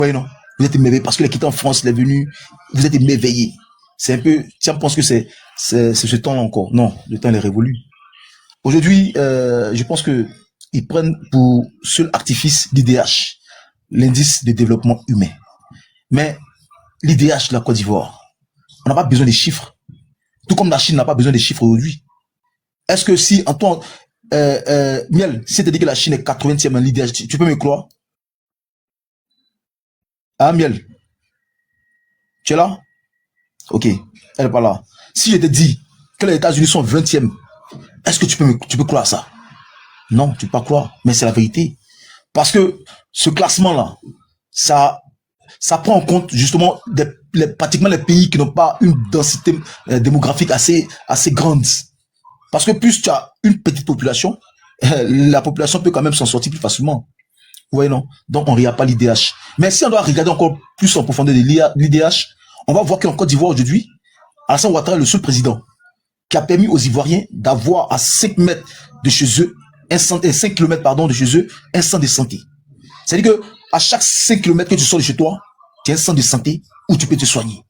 Oui, non. Vous êtes émerveillé parce qu'il est quitté en France, il est venu. Vous êtes émerveillé. C'est un peu, tiens, pense que c'est ce temps-là encore. Non, le temps il est révolu. Aujourd'hui, je pense que ils prennent pour seul artifice l'IDH, l'indice de développement humain. Mais l'IDH de la Côte d'Ivoire, on n'a pas besoin des chiffres. Tout comme la Chine n'a pas besoin des chiffres aujourd'hui. Est-ce que si, Antoine, Miel, si tu dit que la Chine est 80e en l'IDH, tu peux me croire? Ah, Miel, tu es là? Ok, elle n'est pas là. Si je te dis que les États-Unis sont 20e, est-ce que tu peux croire ça? Non, tu peux pas croire, mais c'est la vérité. Parce que ce classement-là, ça prend en compte justement pratiquement les pays qui n'ont pas une densité démographique assez grande. Parce que plus tu as une petite population, la population peut quand même s'en sortir plus facilement. Vous voyez, non? Donc, on ne regarde pas l'IDH. Mais si on doit regarder encore plus en profondeur de l'IDH, on va voir qu'en Côte d'Ivoire aujourd'hui, Alassane Ouattara est le seul président qui a permis aux Ivoiriens d'avoir à 5 mètres de chez eux, 5 km pardon, de chez eux, un centre de santé. C'est-à-dire que à chaque 5 km que tu sors de chez toi, tu as un centre de santé où tu peux te soigner.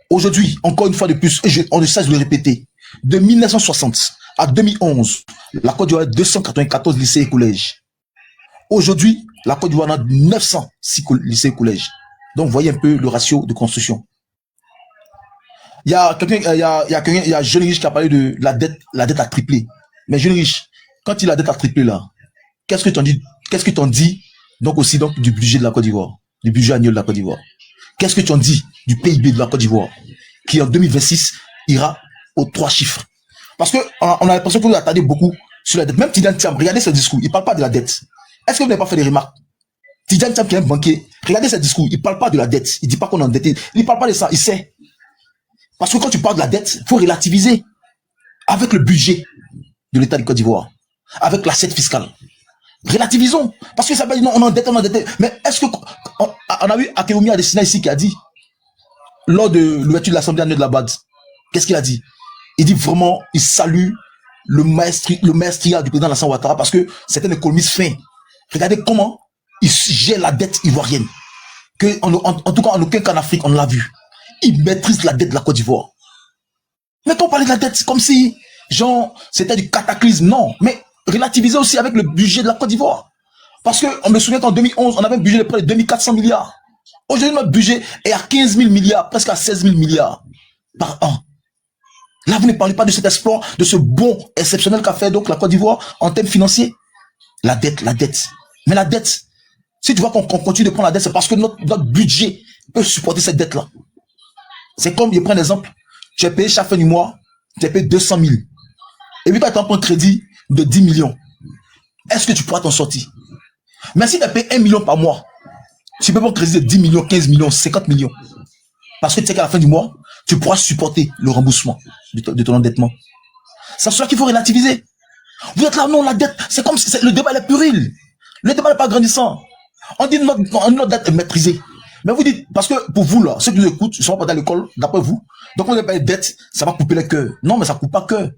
Aujourd'hui, encore une fois de plus, on ne cesse de le répéter, de 1960 à 2011, la Côte d'Ivoire a 294 lycées et collèges. Aujourd'hui, la Côte d'Ivoire a 906 lycées et collèges. Donc, vous voyez un peu le ratio de construction. Il y a Jeune Riche qui a parlé de la dette a triplé. Mais Jeune Riche, quand il a la dette a triplé là, qu'est-ce que tu en dis donc aussi donc du budget de la Côte d'Ivoire, du budget annuel de la Côte d'Ivoire? Qu'est-ce que tu en dis du PIB de la Côte d'Ivoire qui en 2026 ira aux 3 chiffres? Parce que on a l'impression que vous attendez beaucoup sur la dette. Même Tidjane Thiam, regardez ce discours, il ne parle pas de la dette. Est-ce que vous n'avez pas fait des remarques? Tidjane Thiam qui est un banquier, regardez ce discours, il ne parle pas de la dette. Il ne dit pas qu'on est endetté. Il ne parle pas de ça, il sait. Parce que quand tu parles de la dette, il faut relativiser avec le budget de l'État de Côte d'Ivoire, avec l'assiette fiscale. Relativisons. Parce que ça veut dire non, on est endetté. Mais est-ce que on a eu Akeoumi Adesina ici qui a dit, lors de l'ouverture de l'Assemblée annuelle de la BAD, qu'est-ce qu'il a dit? Il dit vraiment, il salue le maestria du président Alassane Ouattara parce que c'est un économiste fin. Regardez comment il gère la dette ivoirienne. Que en tout cas, en aucun cas en Afrique, on l'a vu. Il maîtrise la dette de la Côte d'Ivoire. Mais quand on parlait de la dette, c'est comme si, genre, c'était du cataclysme. Non, mais relativiser aussi avec le budget de la Côte d'Ivoire. Parce que, on me souvient qu'en 2011, on avait un budget de près de 2400 milliards. Aujourd'hui, notre budget est à 15 000 milliards, presque à 16 000 milliards par an. Là, vous ne parlez pas de cet exploit, de ce bond exceptionnel qu'a fait donc la Côte d'Ivoire en termes financiers. La dette. Mais la dette, si tu vois qu'on continue de prendre la dette, c'est parce que notre budget peut supporter cette dette-là. C'est comme, je prends un exemple, tu es payé chaque fin du mois, tu es payé 200 000. Et puis quand tu prends un crédit de 10 millions, est-ce que tu pourras t'en sortir? Mais si tu as payé 1 million par mois, tu peux prendre un crédit de 10 millions, 15 millions, 50 millions. Parce que tu sais qu'à la fin du mois, tu pourras supporter le remboursement de ton endettement. C'est cela qu'il faut relativiser. Vous êtes là, non, la dette, c'est comme si le débat est puéril. Le débat n'est pas grandissant. On dit notre dette est maîtrisée. Mais vous dites, parce que pour vous, là, ceux qui nous écoutent, ils ne sont pas dans l'école, d'après vous. Donc, on n'a pas de dette, ça va couper le cœur. Non, mais ça ne coupe pas le cœur.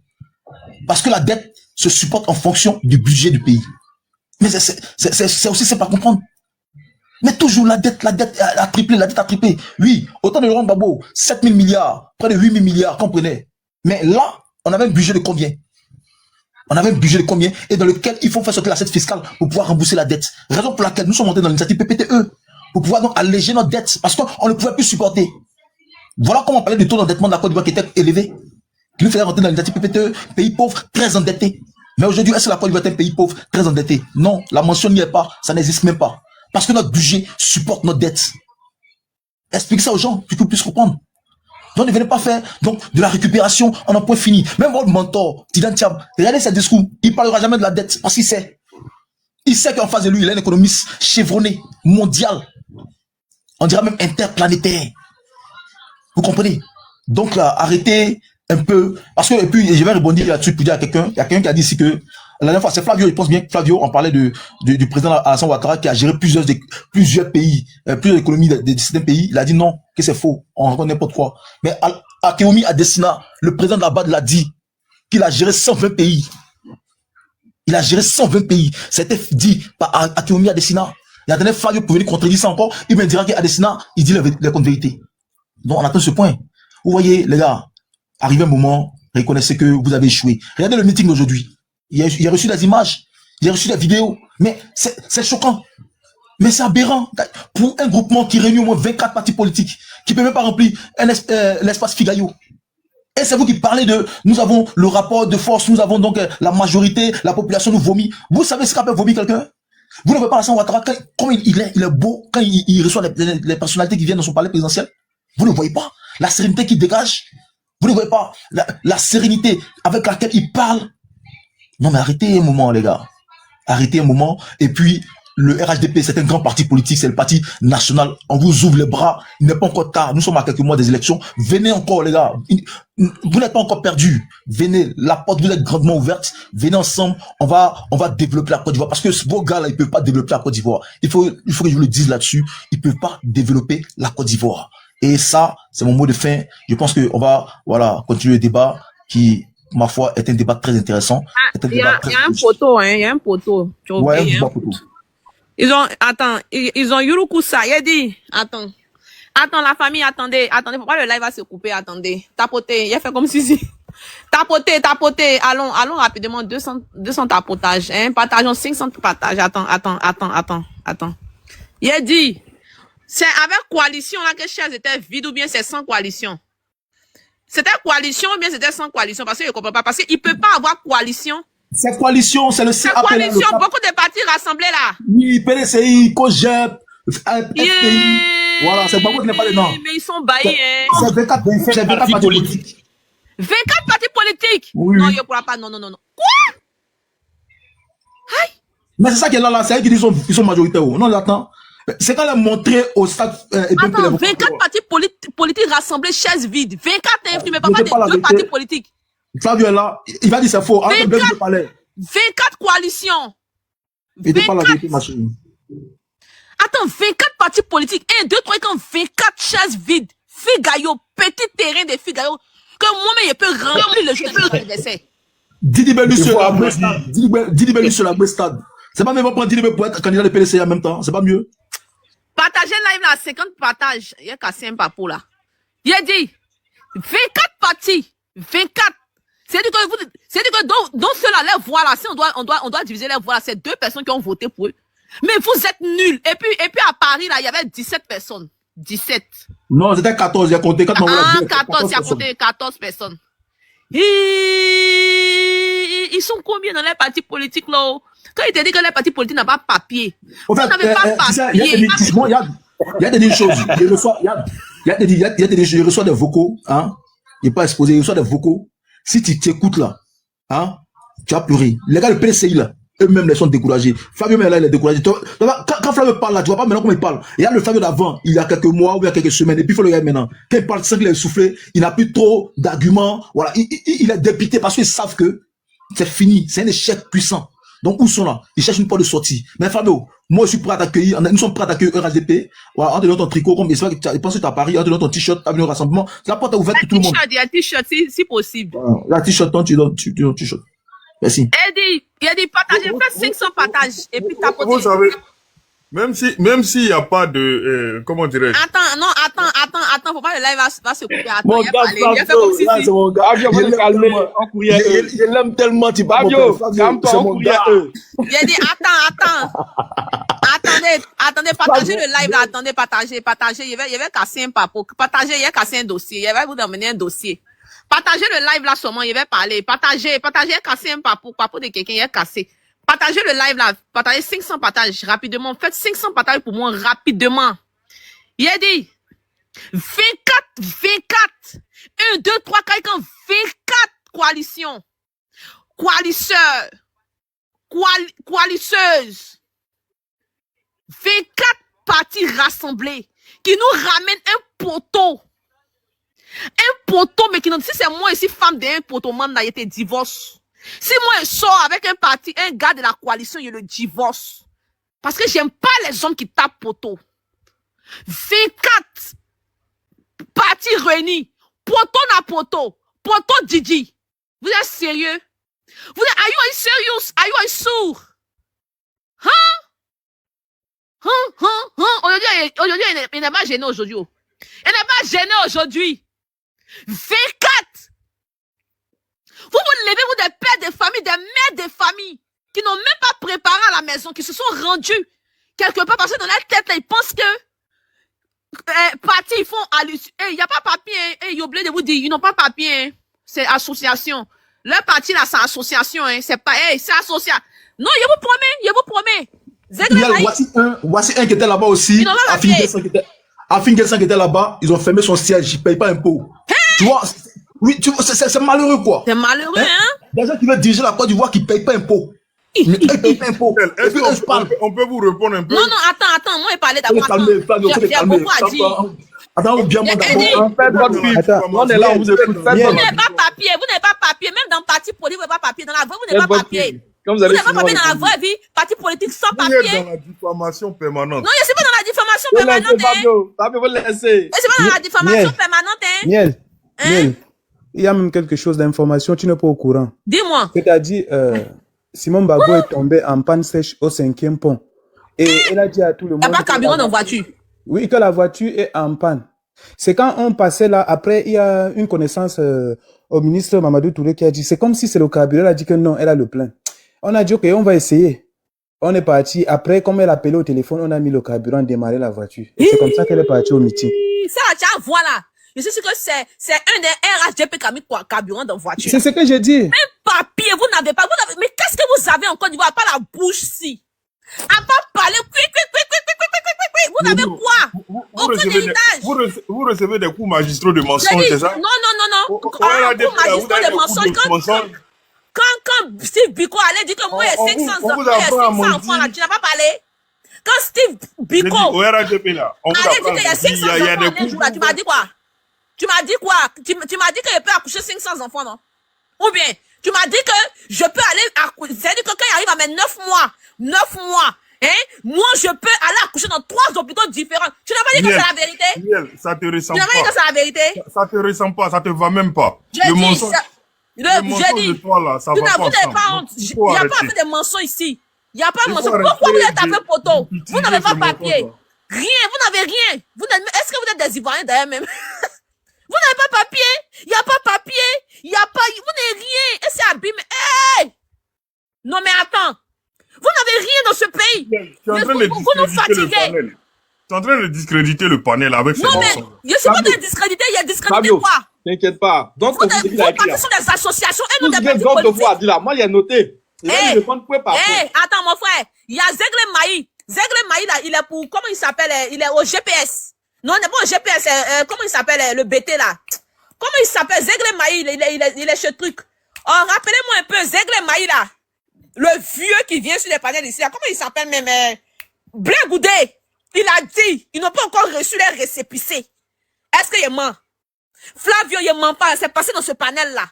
Parce que la dette se supporte en fonction du budget du pays. Mais c'est aussi simple à comprendre. Mais toujours, la dette a triplé, la dette a triplé. Oui, autant de Laurent Gbagbo, 7 000 milliards, près de 8 000 milliards, comprenez. Mais là, on avait un budget de combien? Et dans lequel il faut faire sortir l'assiette fiscale pour pouvoir rembourser la dette. Raison pour laquelle nous sommes montés dans l'initiative PPTE. Pour pouvoir donc alléger notre dette, parce qu'on ne pouvait plus supporter. Voilà comment on parlait du taux d'endettement de la Côte d'Ivoire qui était élevé, qui nous faisait rentrer dans l'initiative PPTE, pays pauvre, très endetté. Mais aujourd'hui, est-ce que la Côte d'Ivoire est un pays pauvre, très endetté? Non, la mention n'y est pas, ça n'existe même pas. Parce que notre budget supporte notre dette. Explique ça aux gens, pour qu'ils puissent comprendre. Donc ne venez pas faire donc, de la récupération en un point fini. Même votre mentor, Tidjane Thiam, regardez ses discours, il ne parlera jamais de la dette, parce qu'il sait. Il sait qu'en face de lui, il est un économiste chevronné, mondial. On dirait même interplanétaire. Vous comprenez? Donc, arrêtez un peu. Parce que, et puis, je vais rebondir là-dessus pour dire à quelqu'un. Il y a quelqu'un qui a dit ici que, la dernière fois, c'est Flavio, je pense bien que Flavio, on parlait du président Alassane Ouattara qui a géré plusieurs pays, plusieurs économies de certains pays. Il a dit non, que c'est faux. On raconte n'importe quoi. Mais Akeoumi Adesina, le président de la BAD, l'a dit qu'il a géré 120 pays. Il a géré 120 pays. C'était dit par Akeoumi Adesina. Il attendait Fabio pour venir contredire ça encore. Il me dira qu'Adesina, il dit la contre-vérité. Donc, on attend ce point. Vous voyez, les gars, arrivé un moment, reconnaissez que vous avez échoué. Regardez le meeting d'aujourd'hui. Il a reçu des images, il a reçu des vidéos. Mais c'est choquant. Mais c'est aberrant. Pour un groupement qui réunit au moins 24 partis politiques, qui ne peut même pas remplir l'espace Figayo. Et c'est vous qui parlez de, nous avons le rapport de force, nous avons donc la majorité, la population nous vomit. Vous savez ce qu'appelle vomir quelqu'un? Vous ne voyez pas Alassane Ouattara, comme il est beau, quand il reçoit les personnalités qui viennent dans son palais présidentiel. Vous ne voyez pas la sérénité qu'il dégage. Vous ne voyez pas la sérénité avec laquelle il parle. Non mais arrêtez un moment les gars. Arrêtez un moment. Et puis, le RHDP, c'est un grand parti politique, c'est le parti national. On vous ouvre les bras. Il n'est pas encore tard. Nous sommes à quelques mois des élections. Venez encore, les gars. Vous n'êtes pas encore perdus. Venez. La porte vous est grandement ouverte. Venez ensemble. On va développer la Côte d'Ivoire. Parce que vos gars, là, ils peuvent pas développer la Côte d'Ivoire. Il faut que je vous le dise là-dessus. Ils peuvent pas développer la Côte d'Ivoire. Et ça, c'est mon mot de fin. Je pense que on va, voilà, continuer le débat qui, ma foi, est un débat très intéressant. Il y a un poteau, hein. Il y a un poteau. Ouais, un poteau. Ils ont Yurukusa. Il a dit, attends, la famille, attendez, pourquoi le live va se couper, attendez. Tapotez, il a fait comme si, tapotez, allons rapidement, 200 tapotages, hein, partageons 500 partages, attends. Il a dit, c'est avec coalition, là, que Chairs était vide, ou bien c'est sans coalition. C'était coalition, ou bien c'était sans coalition, parce que je comprends pas, parce qu'il peut pas avoir coalition. C'est coalition, c'est le C'est coalition, beaucoup de partis rassemblés là. Oui, PDCI, COGEP, FPI. Voilà, c'est pas moi qui n'ai pas les noms. Mais ils sont baillis, hein. C'est 24 partis politiques. 24 partis politiques? Oui. Non, il ne pourra pas, non. Quoi? Aïe. Mais c'est ça qui est là, c'est eux qui disent qu'ils sont majoritaires. Non, attends. C'est quand même montré au stade. Attends, 24 partis politiques rassemblés, chaises vides. 24 tu ne peux pas parler de 2 partis politiques. Flavio est là, il va dire c'est faux. 24 coalitions. Il ne pas la vérité, ma chérie. Attends, 24 partis politiques. 1, 2, 3, 4, 24 chaises vides. Figayo, petit terrain de Figayo. Que moi-même, je peux remplir le jour de l'anniversaire. Didi Bellu sur la Brestade. Didi Bellu sur la Brestade. C'est pas même pas prendre Didi Bellu pour être candidat de PDC en même temps. C'est pas mieux. Partagez live là, 50 partages. Il y a cassé un papo là. Il a dit 24 partis. 24. C'est-à-dire que dans ceux-là, les voix là, si on doit diviser les voix là, c'est 2 personnes qui ont voté pour eux. Mais vous êtes nuls. Et puis à Paris, là, il y avait 17 personnes. 17. Non, c'était 14, il a compté 4 14, il a compté 14 personnes. Ils sont combien dans les partis politiques, là? Quand il te dit que les partis politiques n'ont pas papier. En fait, il y a des choses. Il reçoit des vocaux, hein. Il n'est pas exposé, il reçoit des vocaux. Si tu t'écoutes là, hein, tu as pleuré. Les gars, le PCI là, eux-mêmes, ils sont découragés. Fabio, là, il est découragé. Quand Fabio parle là, tu vois pas maintenant comment il parle. Il y a le Fabio d'avant, il y a quelques mois ou il y a quelques semaines, et puis il faut le gars maintenant. Quand il parle, c'est qu'il est soufflé, il n'a plus trop d'arguments. Voilà, il est dépité parce qu'ils savent que c'est fini, c'est un échec puissant. Donc, où sont là? Ils cherchent une porte de sortie. Mais Fabio, moi, je suis prêt à t'accueillir. Nous sommes prêts à t'accueillir RHDP. Voilà, en te donnant ton tricot, comme j'espère que tu as pensé à Paris, en te donnant ton t-shirt, tu as venu au rassemblement. La porte est ouverte pour tout le monde. Il y a un t-shirt, si possible. La t-shirt, tu donnes t-shirt. Merci. Il a dit, partagez, faites 500 partages. Et puis, tapotez. Vous savez, même s'il n'y a pas de, comment dirais-je? Attends, faut pas le live va se couper. Attends, Mon il a gars, parlé. Il a fait comme si. c'est mon gars. Fabio, va te calmer en courrier. Je l'aime tellement, tu vas. Fabio, calme-toi en courrier. Il a dit, attends. Attendez, partagez le live là, attendez, partagez. Il va casser un papo. Partagez, il va casser un dossier. Il va vous amener un dossier. Partagez le live là seulement, il va parler. Partagez, casser un papo de quelqu'un, il va casser. Partagez le live là, partagez 500 partages rapidement. Faites 500 partages pour moi rapidement. Il a dit 24. 1, 2, 3, 4, 24 coalitions. Coalisseurs. Coalisseuses. 24 partis rassemblés qui nous ramènent un poteau. Mais qui nous dit, si c'est moi ici, femme d'un poteau, man, là, il était divorce. Si moi, je sors avec un parti, un gars de la coalition, il le divorce. Parce que j'aime pas les hommes qui tapent poteau. 24 partis réunis. Poteau na poteau. Poteau Didi. Vous êtes sérieux? Are you serious? Are you sourd? Hein? Aujourd'hui, il n'est pas gêné aujourd'hui. Il n'est pas gêné aujourd'hui. V4. Vous vous levez, vous des pères de famille, des mères de famille, qui n'ont même pas préparé à la maison, qui se sont rendus quelque part parce que dans leur tête, là, ils pensent que parti, ils font allusion. Il n'y a pas papier. J'ai oublié de vous dire, ils n'ont pas papier. C'est association. Leur parti, là, c'est association. C'est pas, c'est association. Non, je vous promets. Voici un qui était là-bas aussi. Afin Gelsan qui était là-bas, ils ont fermé son siège, il ne paye pas impôt. Tu vois, oui, tu vois, c'est malheureux quoi. C'est malheureux, hein? Des gens qui veulent diriger la Côte d'Ivoire qui ne payent pas impôt. Ils ne payent pas impôt. Est-ce qu'on peut vous répondre un peu? Non, attends, moi, je parlais d'abord. J'ai beaucoup à dire. Attends, bien, moi d'abord. On est là, on vous écoute. Vous n'avez pas papier, même dans le parti politique, vous n'avez pas papier. Dans la vraie, vous n'avez pas papier. Vous n'avez pas papier dans la vraie vie, parti politique sans papier. Vous êtes dans la diffamation permanente. Non, je ne suis pas dans la diffamation permanente. Je ne suis pas dans la diffamation permanente. Miel, il y a même quelque chose d'information, tu n'es pas au courant. Dis-moi. C'est-à-dire, Simon Bagbo est tombé en panne sèche au 5e pont. Et elle a dit à tout le monde... Il n'y a pas de carburant dans la voiture. Oui, que la voiture est en panne. C'est quand on passait là, après, il y a une connaissance au ministre Mamadou Touré qui a dit, c'est comme si c'est le carburant, elle a dit que non, elle a le plein. On a dit, ok, on va essayer. On est parti. Après, comme elle appelait au téléphone, on a mis le carburant, démarrer la voiture. Et c'est comme ça qu'elle est partie au meeting. Ça, tiens, voilà. Je suis sûr que c'est un des RHDP qui a mis carburant dans la voiture. C'est ce que j'ai dit. Même papier, vous n'avez pas. Mais qu'est-ce que vous avez en Côte d'Ivoire? Pas la bouche-ci. À part parler, vous n'avez quoi? Aucun héritage. Vous recevez des coups magistraux de mensonges, c'est ça? Non. Coup magistraux de mensonges. Quand Steve Biko allait dire que moi, il y a 500 enfants là, tu n'as pas parlé? Quand Steve Biko allait dire qu'il y a 500 enfants un jour là, tu m'as dit quoi? Tu m'as dit que je peux accoucher 500 enfants, non? Ou bien, tu m'as dit que je peux aller accoucher, c'est-à-dire que quand il arrive à mes 9 mois, hein, moi je peux aller accoucher dans 3 hôpitaux différents. Tu n'as pas dit que c'est la vérité? Miel, ça te ressemble pas. Tu n'as pas dit que c'est la vérité? Ça te ressemble pas, ça te va même pas. Le mensonge de toi là, ça va pas ensemble. Vous n'avez pas honte. Il n'y a pas fait de mensonges ici. Il n'y a pas de mensonges. Pourquoi vous êtes tapé poteau? Vous n'avez pas papier. Rien, vous n'avez rien. Est-ce que vous êtes des Ivoiriens d'ailleurs même? Vous n'avez pas papier. Il n'y a pas papier. Vous n'avez rien. Et c'est abîmé. Hey! Non mais attends. Vous n'avez rien dans ce pays. Vous nous fatiguez. Tu es en train de discréditer le panel avec ces mensonges. Non mais, je ne suis pas en train de discréditer. Il y a discrédité quoi? T'inquiète pas. Donc, vos partis sont des associations et nous des partis politiques. Moi, il y a noté. Attends, mon frère. Il y a Zegle Maï. Zegle Maï, là, il est pour, comment il s'appelle? Il est au GPS. Non, il n'est pas au GPS. Comment il s'appelle, le BT, là? Comment il s'appelle? Zegle Maï, il est chez truc. Oh, rappelez-moi un peu, Zegle Maï, là. Le vieux qui vient sur les panels ici, là. Comment il s'appelle, même? Blé Goudé. Il a dit, ils n'ont pas encore reçu les récépissés. Est-ce qu'il est mort? Flavio, il ne ment pas, c'est passé dans ce panel-là.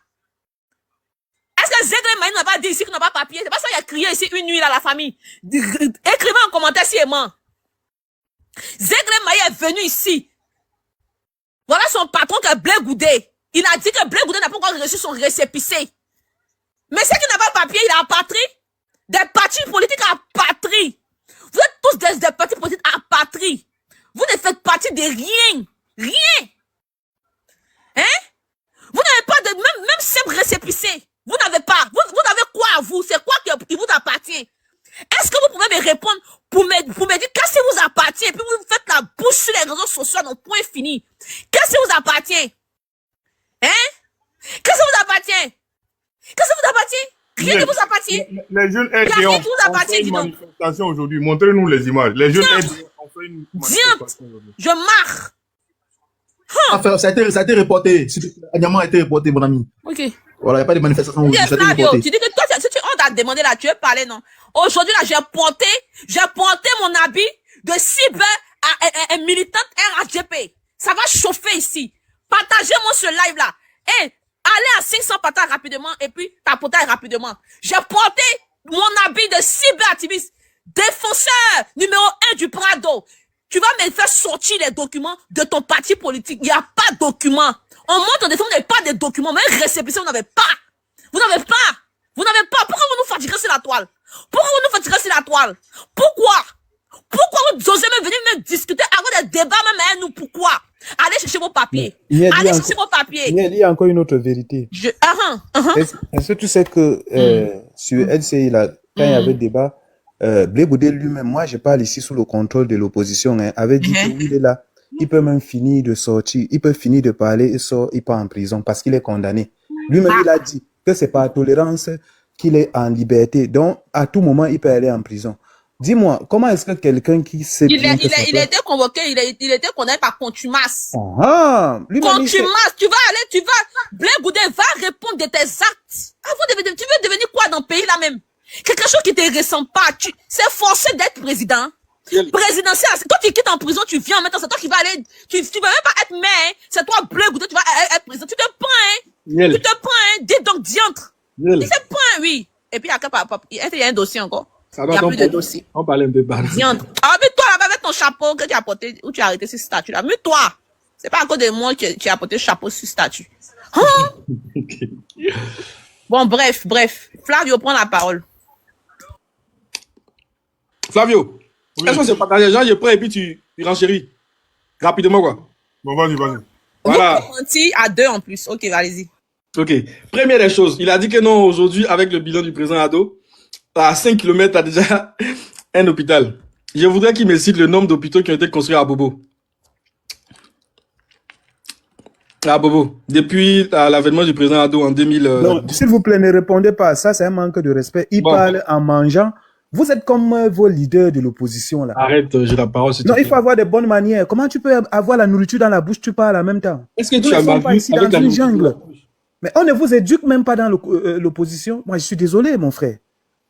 Est-ce que Zegle Maï n'a pas dit ici qu'il n'a pas papier? C'est pas ça qu'il a crié ici une nuit, là, la famille. Écrivez en commentaire s'il est mort. Zegle Maï est venu ici. Voilà son patron qui est Blé Goudé. Il a dit que Blé Goudé n'a pas encore reçu son récépissé. Mais c'est qu'il n'a pas papier, il a apatrie. Des partis politiques apatrie. Vous êtes tous des partis politiques apatrie. Vous ne faites partie de rien. Rien. Hein? Vous n'avez pas de même simple récépissé. Vous n'avez pas. Vous avez quoi à vous? C'est quoi qui vous appartient? Est-ce que vous pouvez me répondre pour me dire qu'est-ce qui vous appartient? Et puis vous faites la bouche sur les réseaux sociaux, donc point fini. Qu'est-ce qui vous appartient? Hein? Qu'est-ce qui vous appartient? Qu'est-ce qui vous appartient? Rien ne vous appartient. Les jeunes aidés ont fait une manifestation aujourd'hui. Montrez-nous les images. Les jeunes aidés ont fait une manifestation aujourd'hui. Je marre. Enfin, ça a été reporté. Un diamant a été reporté, mon ami. Ok. Voilà, il n'y a pas de manifestation aujourd'hui. Flavio, tu dis que toi, si on t'a demandé là, tu veux parler, non? Aujourd'hui, là, j'ai pointé mon habit de cyber à militante RHDP. Ça va chauffer ici. Partagez-moi ce live là. Et allez à 500 partages rapidement et puis tapotez rapidement. J'ai porté mon habit de cyberactiviste, défenseur numéro 1 du Prado. Tu vas me faire sortir les documents de ton parti politique. Il n'y a pas de documents. On monte en défense, vous n'avez pas de documents. Même récépissé, vous n'avez pas. Vous n'avez pas. Vous n'avez pas. Pourquoi vous nous fatiguez sur la toile? Pourquoi vous nous fatiguez sur la toile? Pourquoi? Pourquoi vous osez même venir me discuter, avoir des débats même avec nous? Pourquoi? Allez chercher vos papiers. Allez chercher vos papiers. Il y a encore une autre vérité. Est-ce que tu sais que sur LCI, là, quand il y avait débat, Blé Goudé lui-même, moi je parle ici sous le contrôle de l'opposition, hein, avait dit que lui, il est là, il peut même finir de sortir, il peut finir de parler et sort, il part en prison parce qu'il est condamné. Lui-même, il a dit que c'est par tolérance qu'il est en liberté. Donc, à tout moment, il peut aller en prison. Dis-moi, comment est-ce que quelqu'un qui sait il a été convoqué, il a été condamné par contumace. Contumace, tu vas, Blé Goudé va répondre de tes actes. Tu veux devenir quoi dans le pays là même? Quelque chose qui te ressemble pas. C'est forcé d'être président. Présidentiel, toi tu quittes en prison, tu viens en même temps, c'est toi qui vas aller, tu vas même pas être maire, hein. C'est toi Blé Goudé, tu vas être président. Tu te prends, hein. Tu te prends, hein. Dis donc, diantre. Tu te prends, oui. Et puis, il y a un dossier encore. Il n'y a plus de dossier. On parle un peu bas. Diantre. Ah, mais toi, là, avec ton chapeau que tu as porté, où tu as arrêté ce statut là. Mais toi, c'est pas à cause de moi que tu as porté le chapeau sur statut. Hein? Okay. Bon, bref. Flavio, prends la parole. Flavio, est-ce que c'est pas les gens, je prends et puis tu renchéris rapidement, quoi. Bon, vas-y. Voilà. À 2 en plus. Ok, allez-y. Ok. Première des choses, il a dit que non, aujourd'hui, avec le bilan du président Ado, à 5 km, tu as déjà un hôpital. Je voudrais qu'il me cite le nombre d'hôpitaux qui ont été construits à Bobo. À Bobo. Depuis l'avènement du président Ado en 2000. Non, s'il vous plaît, ne répondez pas à ça, c'est un manque de respect. Il parle en mangeant. Vous êtes comme vos leaders de l'opposition, là. Arrête, j'ai la parole. Non, il faut avoir des bonnes manières. Comment tu peux avoir la nourriture dans la bouche, tu parles en même temps? Est-ce que tu as mal vu ici dans une jungle? Mais on ne vous éduque même pas dans l'opposition. Moi, je suis désolé, mon frère.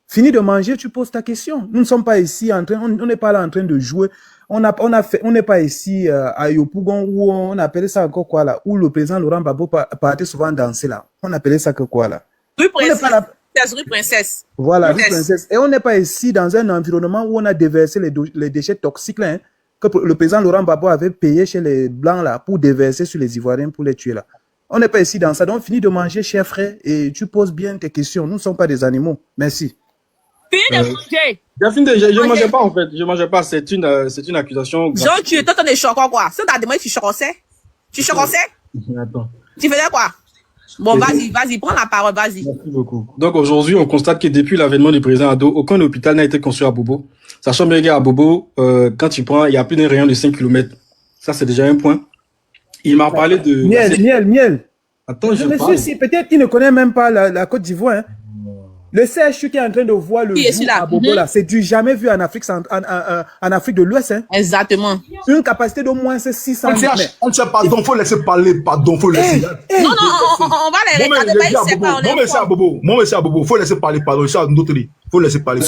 Fini de manger, tu poses ta question. Nous ne sommes pas ici on n'est pas là en train de jouer. On n'est pas ici à Yopougon où on appelait ça encore quoi là, où le président Laurent Gbagbo partait souvent danser là. On appelait ça que quoi là? Rue Princesse. Voilà, rue Princesse. Et on n'est pas ici dans un environnement où on a déversé les déchets toxiques là, hein, que le président Laurent Gbagbo avait payé chez les Blancs là pour déverser sur les Ivoiriens pour les tuer là. On n'est pas ici dans ça. Donc, finis de manger, cher frère, et tu poses bien tes questions. Nous ne sommes pas des animaux. Merci. Finis de manger. Je ne mangeais pas, en fait. Je ne mangeais pas. C'est une accusation. Jean, tu es en train de choquer quoi? Si on t'a demandé, tu choquais? Attends. Tu faisais quoi? Bon, vas-y, prends la parole, vas-y. Merci beaucoup. Donc, aujourd'hui, on constate que depuis l'avènement du président Ado, aucun hôpital n'a été construit à Bobo. Sachant bien qu'à Bobo, quand tu prends, il y a plus d'un rayon de 5 km. Ça, c'est déjà un point. Il m'a parlé de... Miel. Attends, je parle. Monsieur, si peut-être il ne connaît même pas la Côte d'Ivoire. Hein. Le CHU qui est en train de voir le jour à Bobo là, c'est du jamais vu en Afrique, en Afrique de l'Ouest. Hein. Exactement. Une capacité d'au moins 600 mètres. On ne sait pas, donc faut laisser parler, pardon, faut laisser. Non, on va les regarder. Mon monsieur à Bobo, faut laisser parler, pardon, ça notre lit. Faut laisser parler. On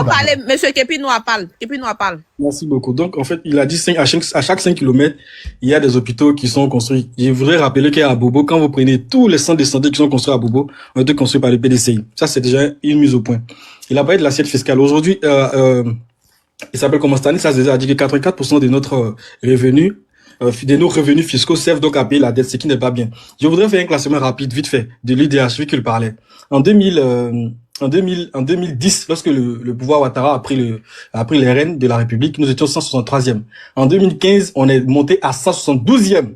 parler, monsieur Kepi nous parle. Merci beaucoup. Donc, en fait, il a dit à chaque 5 km, il y a des hôpitaux qui sont construits. Je voudrais rappeler qu'à Bobo, quand vous prenez tous les centres de santé qui sont construits à Bobo, ont été construits par le PDCI. Ça, c'est déjà une mise au point. Il a parlé de l'assiette fiscale. Aujourd'hui, il s'appelle comment Stanislas a dit que 84% de notre revenu, de nos revenus fiscaux servent donc à payer la dette, ce qui n'est pas bien. Je voudrais faire un classement rapide, vite fait, de l'IDH, vu qu'il parlait. En 2010, lorsque le pouvoir Ouattara a pris les rênes de la République, nous étions 163e. En 2015, on est monté à 172e.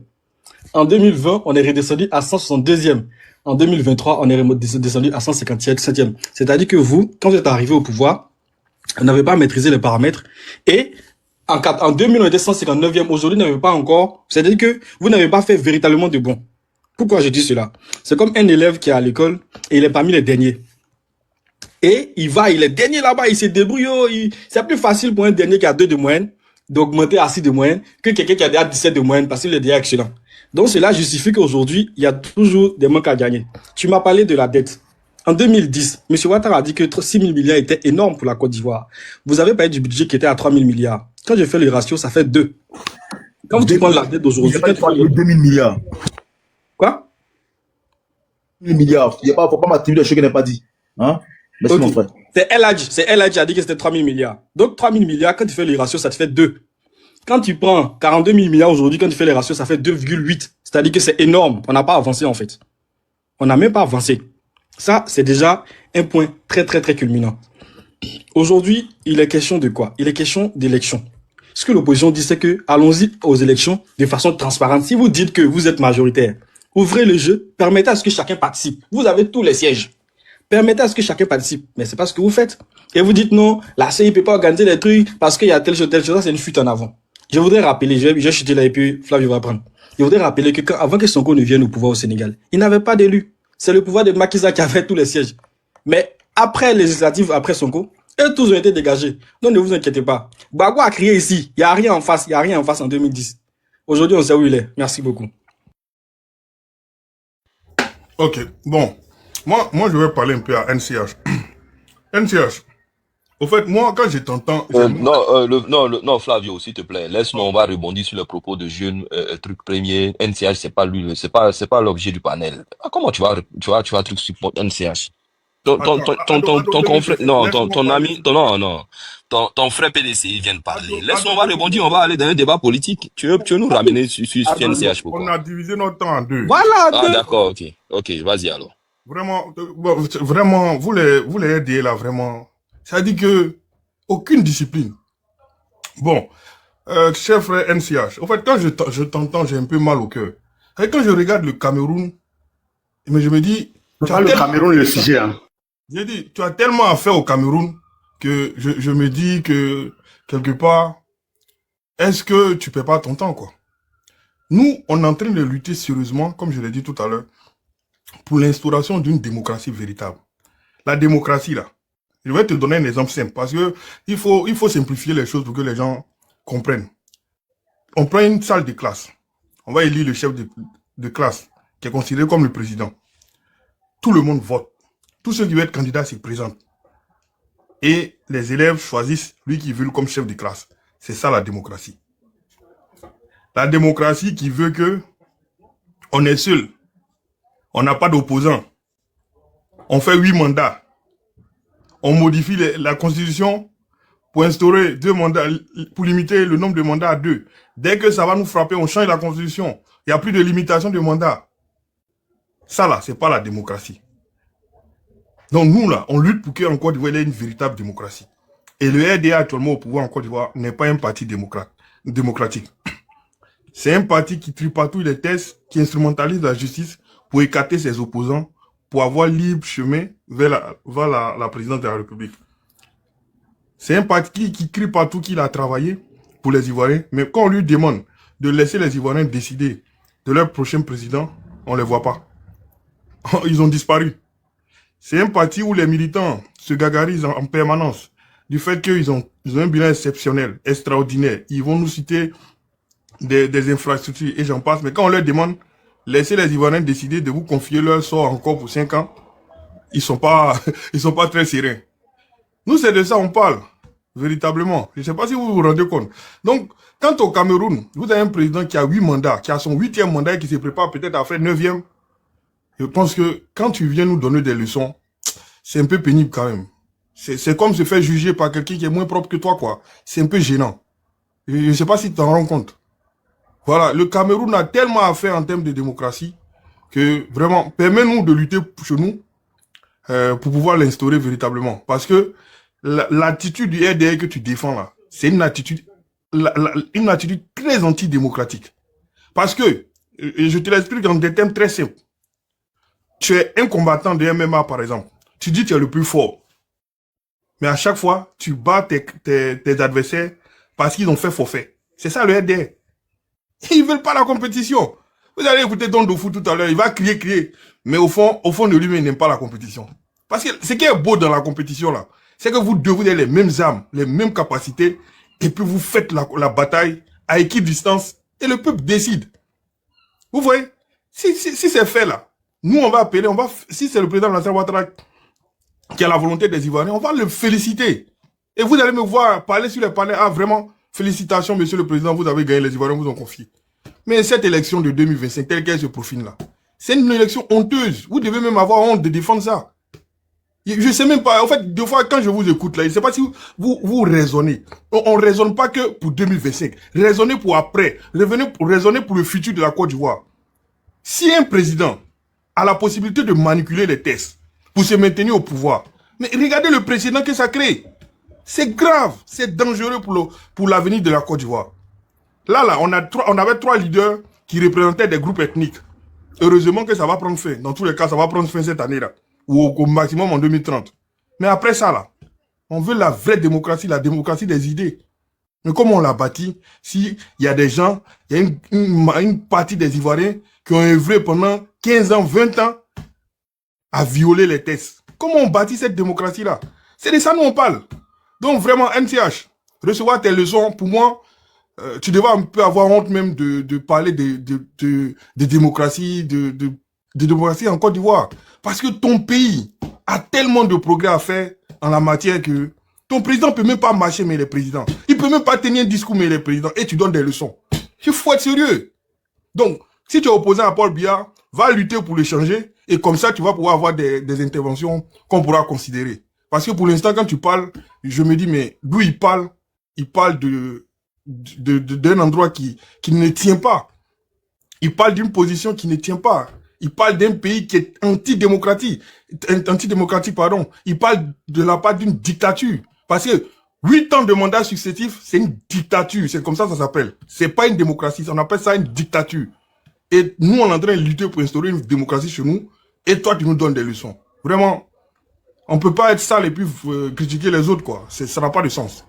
En 2020, on est redescendu à 162e. En 2023, on est descendu à 157e. C'est-à-dire que vous, quand vous êtes arrivé au pouvoir, vous n'avez pas maîtrisé les paramètres. Et en 2000, on était 159e. Aujourd'hui, vous n'avez pas encore. C'est-à-dire que vous n'avez pas fait véritablement de bon. Pourquoi je dis cela? C'est comme un élève qui est à l'école et il est parmi les derniers. Et il est dernier là-bas, il se débrouille. C'est plus facile pour un dernier qui a 2 de moyenne d'augmenter à 6 de moyenne que quelqu'un qui a déjà 17 de moyenne parce qu'il est déjà excellent. Donc cela justifie qu'aujourd'hui, il y a toujours des manques à gagner. Tu m'as parlé de la dette. En 2010, M. Ouattara a dit que 6 000 milliards était énorme pour la Côte d'Ivoire. Vous avez parlé du budget qui était à 3 000 milliards. Quand je fais le ratio, ça fait 2. Quand vous prenez la dette d'aujourd'hui, c'est 2 000 milliards. Quoi? 2 000 milliards. Il ne faut pas m'attribuer des choses qu'il n'a pas dit. Hein? Merci, mon frère. C'est El Hadji a dit que c'était 3 000 milliards. Donc 3 000 milliards, quand tu fais les ratios, ça te fait 2. Quand tu prends 42 000 milliards aujourd'hui, quand tu fais les ratios, ça fait 2,8. C'est-à-dire que c'est énorme. On n'a pas avancé, en fait. On n'a même pas avancé. Ça, c'est déjà un point très, très, très culminant. Aujourd'hui, il est question de quoi? Il est question d'élection. Ce que l'opposition dit, c'est que allons-y aux élections de façon transparente. Si vous dites que vous êtes majoritaire, ouvrez le jeu, permettez à ce que chacun participe. Vous avez tous les sièges. Permettez à ce que chacun participe. Mais c'est pas ce que vous faites. Et vous dites non, la CI ne peut pas organiser des trucs parce qu'il y a telle chose, c'est une fuite en avant. Je voudrais rappeler, je vais chuter là et puis Flavio va prendre. Je voudrais rappeler que avant que Sonko ne vienne au pouvoir au Sénégal, il n'avait pas d'élu. C'est le pouvoir de Macky Sall qui avait tous les sièges. Mais après les législatives, après Sonko, eux tous ont été dégagés. Donc ne vous inquiétez pas. Bagua a crié ici. Il n'y a rien en face. Il n'y a rien en face en 2010. Aujourd'hui, on sait où il est. Merci beaucoup. Ok, bon. Moi, je vais parler un peu à NCH. NCH. Au fait, moi, quand je t'entends... Non, Flavio, s'il te plaît, laisse-moi, on va rebondir sur le propos de jeune truc premier. NCH, c'est pas lui, c'est pas l'objet du panel. Ah, comment tu vas truc sur NCH? Ton confrère, non, ton ami, ton frère PDC, il vient de parler. Laisse-moi, on va rebondir, on va aller dans un débat politique. Tu veux nous ramener sur NCH, pourquoi? On a divisé notre temps en deux. Voilà. Ah, d'accord, ok, vas-y alors. Vraiment, vous les aidez là, vraiment. Ça dit que aucune discipline. Bon, cher frère NCH, en fait, quand je t'entends, j'ai un peu mal au cœur. Et quand je regarde le Cameroun, mais je me dis... Le Cameroun, le sujet, hein. J'ai dit, tu as tellement à faire au Cameroun que je me dis que, quelque part, est-ce que tu perds pas ton temps, quoi? Nous, on est en train de lutter sérieusement, comme je l'ai dit tout à l'heure, pour l'instauration d'une démocratie véritable. La démocratie, là, je vais te donner un exemple simple, parce que il faut simplifier les choses pour que les gens comprennent. On prend une salle de classe. On va élire le chef de classe, qui est considéré comme le président. Tout le monde vote. Tous ceux qui veulent être candidats se présentent. Et les élèves choisissent lui qu'ils veulent comme chef de classe. C'est ça la démocratie. La démocratie qui veut que on est seul. On n'a pas d'opposant. On fait 8 mandats. On modifie la constitution pour instaurer 2 mandats, pour limiter le nombre de mandats à 2. Dès que ça va nous frapper, on change la constitution. Il n'y a plus de limitation de mandats. Ça là, c'est pas la démocratie. Donc nous là, on lutte pour qu'en Côte d'Ivoire, il y ait une véritable démocratie. Et le RDA actuellement au pouvoir en Côte d'Ivoire n'est pas un parti démocratique. C'est un parti qui tripatouille les tests, qui instrumentalise la justice pour écarter ses opposants, pour avoir libre chemin vers la présidence de la République. C'est un parti qui crie partout qu'il a travaillé pour les Ivoiriens, mais quand on lui demande de laisser les Ivoiriens décider de leur prochain président, on ne les voit pas. Ils ont disparu. C'est un parti où les militants se gargarisent en permanence du fait qu'ils ont un bilan exceptionnel, extraordinaire. Ils vont nous citer des infrastructures et j'en passe. Mais quand on leur demande, laissez les Ivoiriens décider de vous confier leur sort encore pour 5 ans, ils sont pas très sereins. Nous, c'est de ça on parle, véritablement. Je ne sais pas si vous vous rendez compte. Donc, quant au Cameroun, vous avez un président qui a 8 mandats, qui a son 8e mandat et qui se prépare peut-être à faire 9e. Je pense que quand tu viens nous donner des leçons, c'est un peu pénible quand même. C'est comme se faire juger par quelqu'un qui est moins propre que toi, quoi. C'est un peu gênant. Je ne sais pas si tu t'en rends compte. Voilà, le Cameroun a tellement à faire en termes de démocratie que vraiment, permets-nous de lutter chez nous pour pouvoir l'instaurer véritablement. Parce que l'attitude du RDA que tu défends là, c'est une attitude très antidémocratique. Parce que, et je te l'explique dans des termes très simples. Tu es un combattant de MMA, par exemple. Tu dis que tu es le plus fort. Mais à chaque fois, tu bats tes adversaires parce qu'ils ont fait forfait. C'est ça le RDA. Ils veulent pas la compétition. Vous allez écouter Don Dofou tout à l'heure, il va crier. Mais au fond de lui, il n'aime pas la compétition. Parce que ce qui est beau dans la compétition, là, c'est que vous devez avoir les mêmes armes, les mêmes capacités, et puis vous faites la bataille à équidistance, et le peuple décide. Vous voyez? Si c'est fait là, nous, on va appeler, si c'est le président Alassane Ouattara qui a la volonté des Ivoiriens, on va le féliciter. Et vous allez me voir parler sur les panels. Ah, vraiment, félicitations, monsieur le président, vous avez gagné, les Ivoiriens vous ont confié. Mais cette élection de 2025, telle qu'elle se profile là, c'est une élection honteuse. Vous devez même avoir honte de défendre ça. Je sais même pas, en fait, deux fois, quand je vous écoute là, je sais pas si vous raisonnez. On raisonne pas que pour 2025. Raisonnez pour après. Raisonnez pour le futur de la Côte d'Ivoire. Si un président a la possibilité de manipuler les tests pour se maintenir au pouvoir. Mais regardez le précédent que ça crée. C'est grave, c'est dangereux pour l'avenir de la Côte d'Ivoire. Là, on avait 3 leaders qui représentaient des groupes ethniques. Heureusement que ça va prendre fin. Dans tous les cas, ça va prendre fin cette année-là. Ou au maximum en 2030. Mais après ça, là, on veut la vraie démocratie, la démocratie des idées. Mais comment on l'a bâti? S'il y a des gens, il y a une partie des Ivoiriens qui ont œuvré pendant 15 ans, 20 ans à violer les tests. Comment on bâtit cette démocratie-là? C'est de ça dont on parle. Donc vraiment, NCH, recevoir tes leçons, pour moi, tu devrais un peu avoir honte même de parler de démocratie, de démocratie en Côte d'Ivoire. Parce que ton pays a tellement de progrès à faire en la matière que ton président ne peut même pas marcher, mais il est président. Il ne peut même pas tenir un discours, mais il est président. Et tu donnes des leçons. Il faut être sérieux. Donc, si tu es opposant à Paul Biya, va lutter pour le changer. Et comme ça, tu vas pouvoir avoir des interventions qu'on pourra considérer. Parce que pour l'instant, quand tu parles, je me dis, mais d'où il parle d'un endroit qui ne tient pas. Il parle d'une position qui ne tient pas. Il parle d'un pays qui est antidémocratique, pardon. Il parle de la part d'une dictature. Parce que 8 ans de mandat successif, c'est une dictature. C'est comme ça s'appelle. C'est pas une démocratie. On appelle ça une dictature. Et nous, on est en train de lutter pour instaurer une démocratie chez nous. Et toi, tu nous donnes des leçons. Vraiment, on peut pas être sale et puis critiquer les autres, quoi. Ça n'a pas de sens.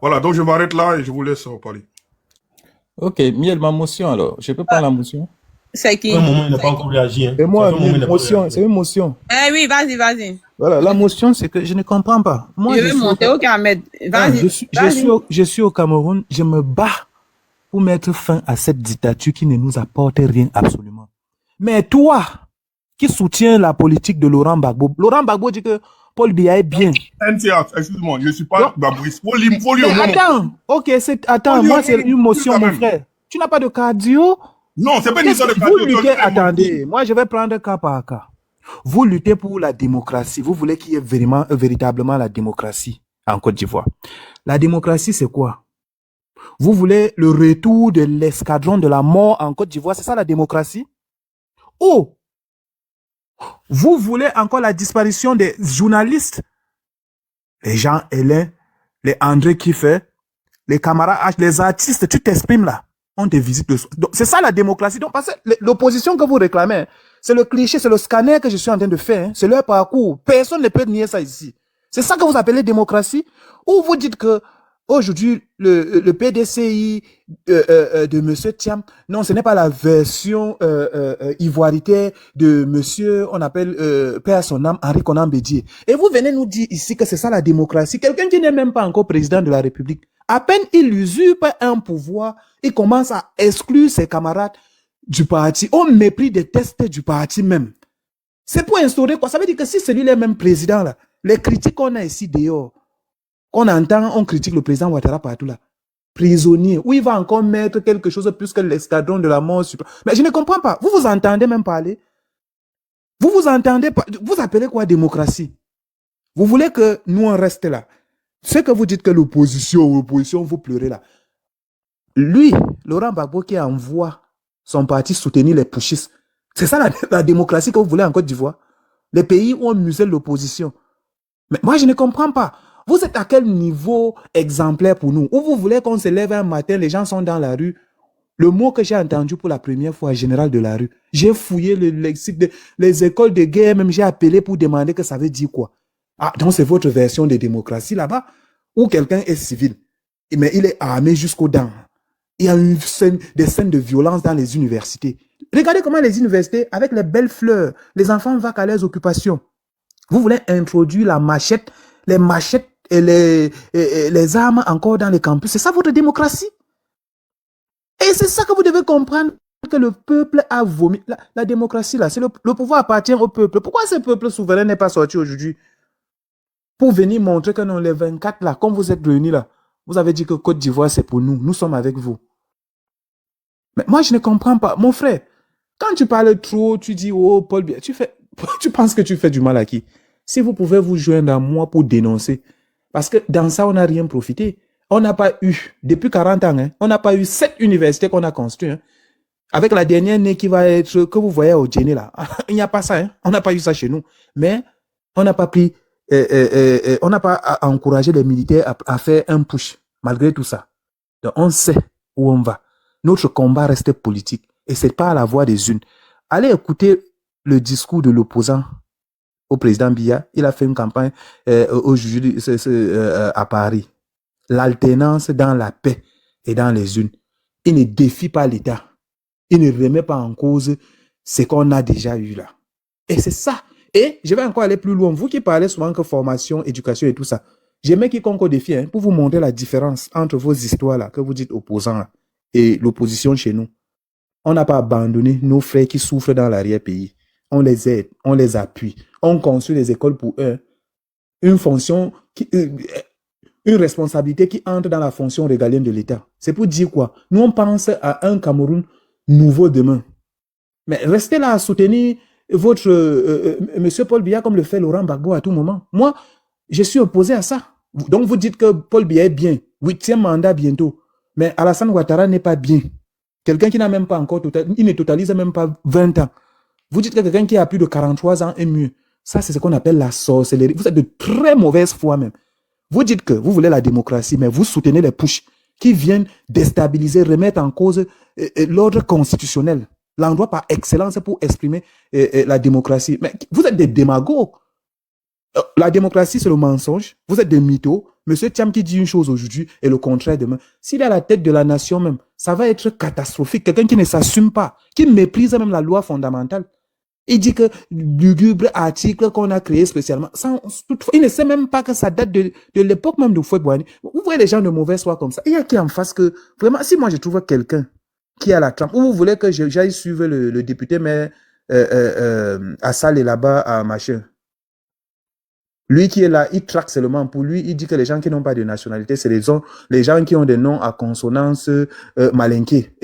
Voilà, donc je m'arrête là et je vous laisse parler. Ok, Miel, ma motion alors. Je peux prendre la motion? C'est qui? Un moment, il n'a pas encore réagi. Hein. Et moi, Ça fait un moment, il n'a pas motion, réagi. c'est une motion. Eh oui, vas-y. Voilà, la motion, c'est que je ne comprends pas. Moi, Je vais monter au Ahmed. Vas-y. je suis au Cameroun, je me bats pour mettre fin à cette dictature qui ne nous apporte rien absolument. Mais toi, qui soutiens la politique de Laurent Gbagbo dit que Paul Biya est bien. NCH, excuse-moi, je ne suis pas Babouis. Faut lire Mais attends, ok, attends, moi c'est une motion, mon frère. Tu n'as pas de cardio? Non, c'est pas une histoire de Vous cardio. luttez, attendez, moi je vais prendre cas par cas. Vous luttez pour la démocratie. Vous voulez qu'il y ait véritablement la démocratie en Côte d'Ivoire. La démocratie, c'est quoi? Vous voulez le retour de l'escadron de la mort en Côte d'Ivoire, c'est ça la démocratie? Ou vous voulez encore la disparition des journalistes? Les Jean Hélène, les André Kiffé, les camarades H, les artistes, tu t'exprimes là. On te visite le soir. Donc, c'est ça la démocratie. Donc, parce que l'opposition que vous réclamez, c'est le cliché, c'est le scanner que je suis en train de faire. Hein. C'est leur parcours. Personne ne peut nier ça ici. C'est ça que vous appelez démocratie? Ou vous dites que aujourd'hui, le PDCI de Monsieur Thiam, non, ce n'est pas la version ivoiritaire de Monsieur, on appelle Père son âme, Henri Konan Bédié. Et vous venez nous dire ici que c'est ça la démocratie. Quelqu'un qui n'est même pas encore président de la République. À peine il usurpe un pouvoir, il commence à exclure ses camarades du parti, au mépris des tests du parti même. C'est pour instaurer quoi? Ça veut dire que si celui-là est même président, là, les critiques qu'on a ici dehors, qu'on entend, on critique le président Ouattara partout là, prisonnier, où il va encore mettre quelque chose plus que l'escadron de la mort. Mais je ne comprends pas. Vous vous entendez même parler? Vous vous entendez pas? Vous appelez quoi démocratie? Vous voulez que nous on reste là? Ce que vous dites que l'opposition, vous pleurez là. Lui, Laurent Gbagbo qui envoie son parti soutenir les putschistes, c'est ça la démocratie que vous voulez en Côte d'Ivoire? Les pays où on muselle l'opposition. Mais moi je ne comprends pas. Vous êtes à quel niveau exemplaire pour nous? Ou vous voulez qu'on se lève un matin, les gens sont dans la rue. Le mot que j'ai entendu pour la première fois, général de la rue, j'ai fouillé le lexique, les écoles de guerre, même j'ai appelé pour demander que ça veut dire quoi. Ah, donc c'est votre version de démocratie là-bas, où quelqu'un est civil, mais il est armé jusqu'aux dents. Il y a des scènes de violence dans les universités. Regardez comment les universités, avec les belles fleurs, les enfants vont à leurs occupations. Vous voulez introduire la machette, les machettes et les armes encore dans les campus. C'est ça votre démocratie? Et c'est ça que vous devez comprendre, que le peuple a vomi. La démocratie, là, c'est le pouvoir appartient au peuple. Pourquoi ce peuple souverain n'est pas sorti aujourd'hui? Pour venir montrer que non, les 24 là, comme vous êtes réunis là, vous avez dit que Côte d'Ivoire c'est pour nous. Nous sommes avec vous. Mais moi, je ne comprends pas. Mon frère, quand tu parles trop, tu dis, oh, Paul Biya, tu penses que tu fais du mal à qui? Si vous pouvez vous joindre à moi pour dénoncer. Parce que dans ça, on n'a rien profité. On n'a pas eu, depuis 40 ans, hein, on n'a pas eu 7 universités qu'on a construites. Hein. Avec la dernière née qui va être, que vous voyez au Djéné là. Il n'y a pas ça. Hein. On n'a pas eu ça chez nous. Mais on n'a pas pris on n'a pas encouragé les militaires à faire un push, malgré tout ça. Donc, on sait où on va. Notre combat reste politique. Et c'est pas à la voix des unes. Allez écouter le discours de l'opposant au président Biya. Il a fait une campagne à Paris. L'alternance dans la paix et dans les unes. Il ne défie pas l'État. Il ne remet pas en cause ce qu'on a déjà eu là. Et c'est ça. Et je vais encore aller plus loin. Vous qui parlez souvent que formation, éducation et tout ça, j'aimais quiconque au défi pour vous montrer la différence entre vos histoires là, que vous dites opposants là, et l'opposition chez nous. On n'a pas abandonné nos frères qui souffrent dans l'arrière-pays. On les aide, on les appuie. On construit des écoles pour eux. Une fonction, une responsabilité qui entre dans la fonction régalienne de l'État. C'est pour dire quoi? Nous, on pense à un Cameroun nouveau demain. Mais restez là à soutenir votre monsieur Paul Biya comme le fait Laurent Gbagbo à tout moment. Moi, je suis opposé à ça. Donc, vous dites que Paul Biya est bien. 8e mandat bientôt. Mais Alassane Ouattara n'est pas bien. Quelqu'un qui n'a même pas encore il ne totalise même pas 20 ans. Vous dites que quelqu'un qui a plus de 43 ans est mieux. Ça, c'est ce qu'on appelle la sorcellerie. Vous êtes de très mauvaise foi même. Vous dites que vous voulez la démocratie, mais vous soutenez les pushs qui viennent déstabiliser, remettre en cause l'ordre constitutionnel. L'endroit par excellence pour exprimer la démocratie. Mais vous êtes des démagogues. La démocratie, c'est le mensonge. Vous êtes des mythos. Monsieur Thiam qui dit une chose aujourd'hui et le contraire demain. S'il est à la tête de la nation même, ça va être catastrophique. Quelqu'un qui ne s'assume pas, qui méprise même la loi fondamentale. Il dit que lugubre article qu'on a créé spécialement, toutefois, il ne sait même pas que ça date de l'époque même de Houphouët-Boigny. Vous voyez les gens de mauvaise foi comme ça. Il y a qui en face que, vraiment, si moi je trouve quelqu'un qui a la trempe, ou vous voulez que j'aille suivre le député, mais à Sale et là-bas, à machin. Lui qui est là, il traque seulement. Pour lui, il dit que les gens qui n'ont pas de nationalité, c'est les gens qui ont des noms à consonance malinqués.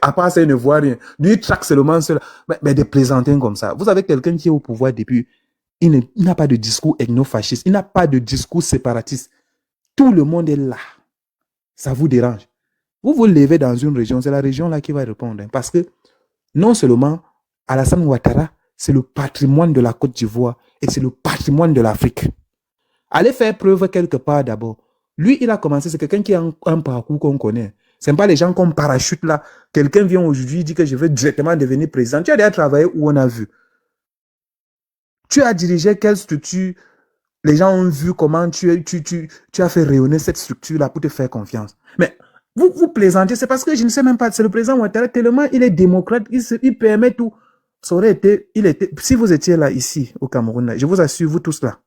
À part ça, il ne voit rien. Lui, il traque seulement cela. Mais des plaisantins comme ça. Vous avez quelqu'un qui est au pouvoir depuis, il n'a pas de discours ethno-fasciste, il n'a pas de discours séparatiste. Tout le monde est là. Ça vous dérange. Vous vous levez dans une région, c'est la région là qui va répondre. Parce que non seulement Alassane Ouattara, c'est le patrimoine de la Côte d'Ivoire et c'est le patrimoine de l'Afrique. Allez faire preuve quelque part d'abord. Lui, il a commencé, c'est quelqu'un qui a un parcours qu'on connaît. Ce n'est pas les gens comme parachute là. Quelqu'un vient aujourd'hui, dit que je veux directement devenir président. Tu as déjà travaillé où on a vu. Tu as dirigé quelle structure. Les gens ont vu comment tu as fait rayonner cette structure-là pour te faire confiance. Mais vous plaisantez, c'est parce que je ne sais même pas, c'est le président Ouattara, tellement il est démocrate, il permet tout. Ça aurait été, si vous étiez là, ici, au Cameroun, là, je vous assure, vous tous là,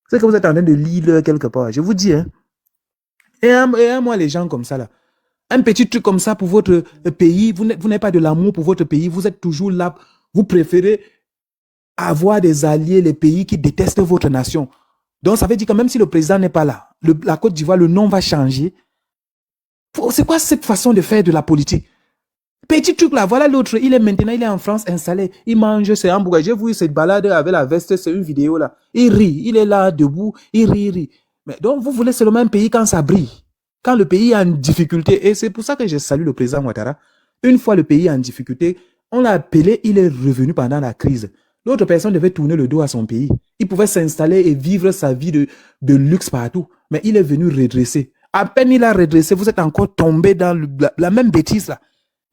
c'est que vous êtes en train de lire quelque part, je vous dis, hein. Et à moi, les gens comme ça, là, un petit truc comme ça pour votre pays, vous n'avez pas de l'amour pour votre pays, vous êtes toujours là, vous préférez avoir des alliés, les pays qui détestent votre nation. Donc, ça veut dire que même si le président n'est pas là, la Côte d'Ivoire, le nom va changer. C'est quoi cette façon de faire de la politique? Petit truc là, voilà l'autre, il est en France installé, il mange ses hamburgers. J'ai vu cette balade avec la veste, c'est une vidéo là. Il rit, il est là debout, il rit. Mais donc vous voulez seulement un pays quand ça brille, quand le pays est en difficulté. Et c'est pour ça que je salue le président Ouattara. Une fois le pays est en difficulté, on l'a appelé, il est revenu pendant la crise. L'autre personne devait tourner le dos à son pays. Il pouvait s'installer et vivre sa vie de luxe partout. Mais il est venu redresser. À peine il a redressé, vous êtes encore tombé dans la même bêtise là.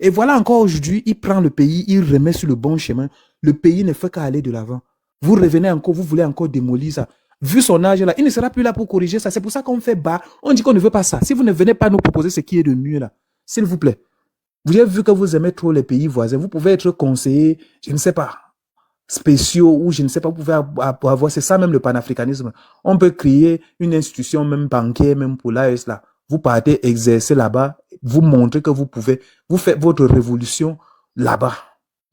Et voilà encore aujourd'hui, il prend le pays, il remet sur le bon chemin. Le pays ne fait qu'aller de l'avant. Vous revenez encore, vous voulez encore démolir ça. Vu son âge là, il ne sera plus là pour corriger ça. C'est pour ça qu'on fait bas. On dit qu'on ne veut pas ça. Si vous ne venez pas nous proposer ce qui est de mieux là, s'il vous plaît. Vous avez vu que vous aimez trop les pays voisins. Vous pouvez être conseiller, je ne sais pas, spéciaux ou je ne sais pas, vous pouvez avoir, c'est ça même le panafricanisme. On peut créer une institution même bancaire, même pour l'AES là. Vous partez exercer là-bas, vous montrez que vous pouvez, vous faites votre révolution là-bas.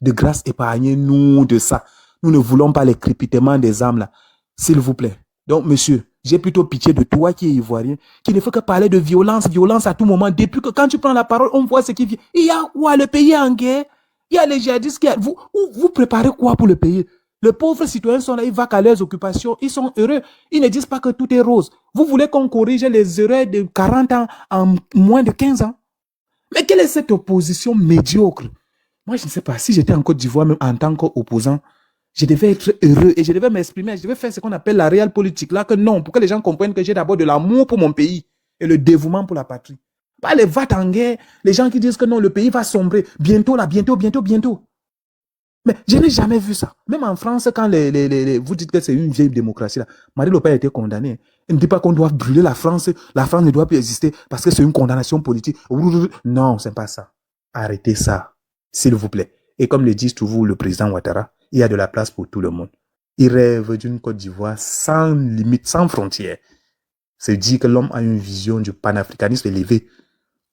De grâce, épargnez-nous de ça. Nous ne voulons pas les crépitements des âmes là. S'il vous plaît. Donc, monsieur, j'ai plutôt pitié de toi qui est ivoirien, qui ne fait que parler de violence à tout moment. Depuis que quand tu prends la parole, on voit ce qui vient. Il y a quoi? Le pays est en guerre. Il y a les djihadistes vous préparez quoi pour le pays? Les pauvres citoyens sont là, ils vaquent à leurs occupations, ils sont heureux. Ils ne disent pas que tout est rose. Vous voulez qu'on corrige les erreurs de 40 ans en moins de 15 ans? Mais quelle est cette opposition médiocre? Moi, je ne sais pas. Si j'étais en Côte d'Ivoire, même en tant qu'opposant, Je devais être heureux et je devais m'exprimer, je devais faire ce qu'on appelle la réelle politique. Là, que non, pour que les gens comprennent que j'ai d'abord de l'amour pour mon pays et le dévouement pour la patrie. Pas les va en guerre, les gens qui disent que non, le pays va sombrer. Bientôt, là, bientôt. Mais je n'ai jamais vu ça. Même en France, quand vous dites que c'est une vieille démocratie, là, Marine Le Pen a été condamnée. Il ne dit pas qu'on doit brûler la France ne doit plus exister parce que c'est une condamnation politique. Non, c'est pas ça. Arrêtez ça, s'il vous plaît. Et comme le dit toujours le président Ouattara, il y a de la place pour tout le monde. Il rêve d'une Côte d'Ivoire sans limite, sans frontières. C'est dire que l'homme a une vision du panafricanisme élevé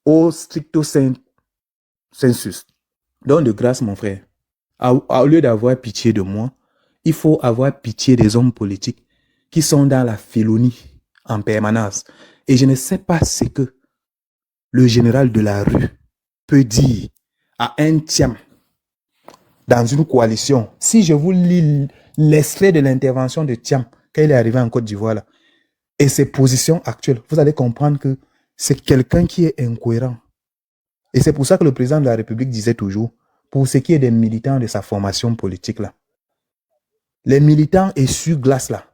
au stricto sensus. Donc, de grâce, mon frère, au lieu d'avoir pitié de moi, il faut avoir pitié des hommes politiques qui sont dans la félonie en permanence. Et je ne sais pas ce que le général de la rue peut dire à un tiers dans une coalition. Si je vous lis l'extrait de l'intervention de Thiam quand il est arrivé en Côte d'Ivoire là, et ses positions actuelles, vous allez comprendre que c'est quelqu'un qui est incohérent. Et c'est pour ça que le président de la République disait toujours, pour ce qui est des militants de sa formation politique là, les militants essuie-glace là,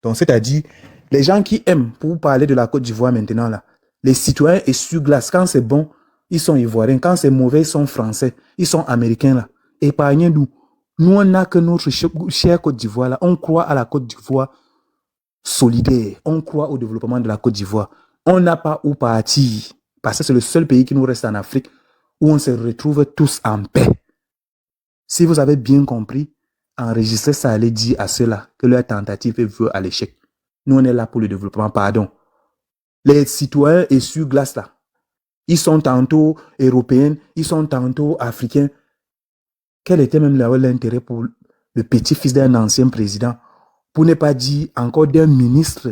donc c'est-à-dire les gens qui aiment, pour parler de la Côte d'Ivoire maintenant là, les citoyens essuie-glace, quand c'est bon, ils sont ivoiriens, quand c'est mauvais, ils sont français, ils sont américains là. Épargnez-nous. Nous, on n'a que notre chère Côte d'Ivoire là. On croit à la Côte d'Ivoire solidaire. On croit au développement de la Côte d'Ivoire. On n'a pas où partir. Parce que c'est le seul pays qui nous reste en Afrique où on se retrouve tous en paix. Si vous avez bien compris, enregistrez ça, allez dire à ceux-là que leur tentative est vouée à l'échec. Nous, on est là pour le développement, pardon. Les citoyens essuie-glace là, ils sont tantôt européens, ils sont tantôt africains. Quel était même l'intérêt pour le petit-fils d'un ancien président, pour ne pas dire encore d'un ministre?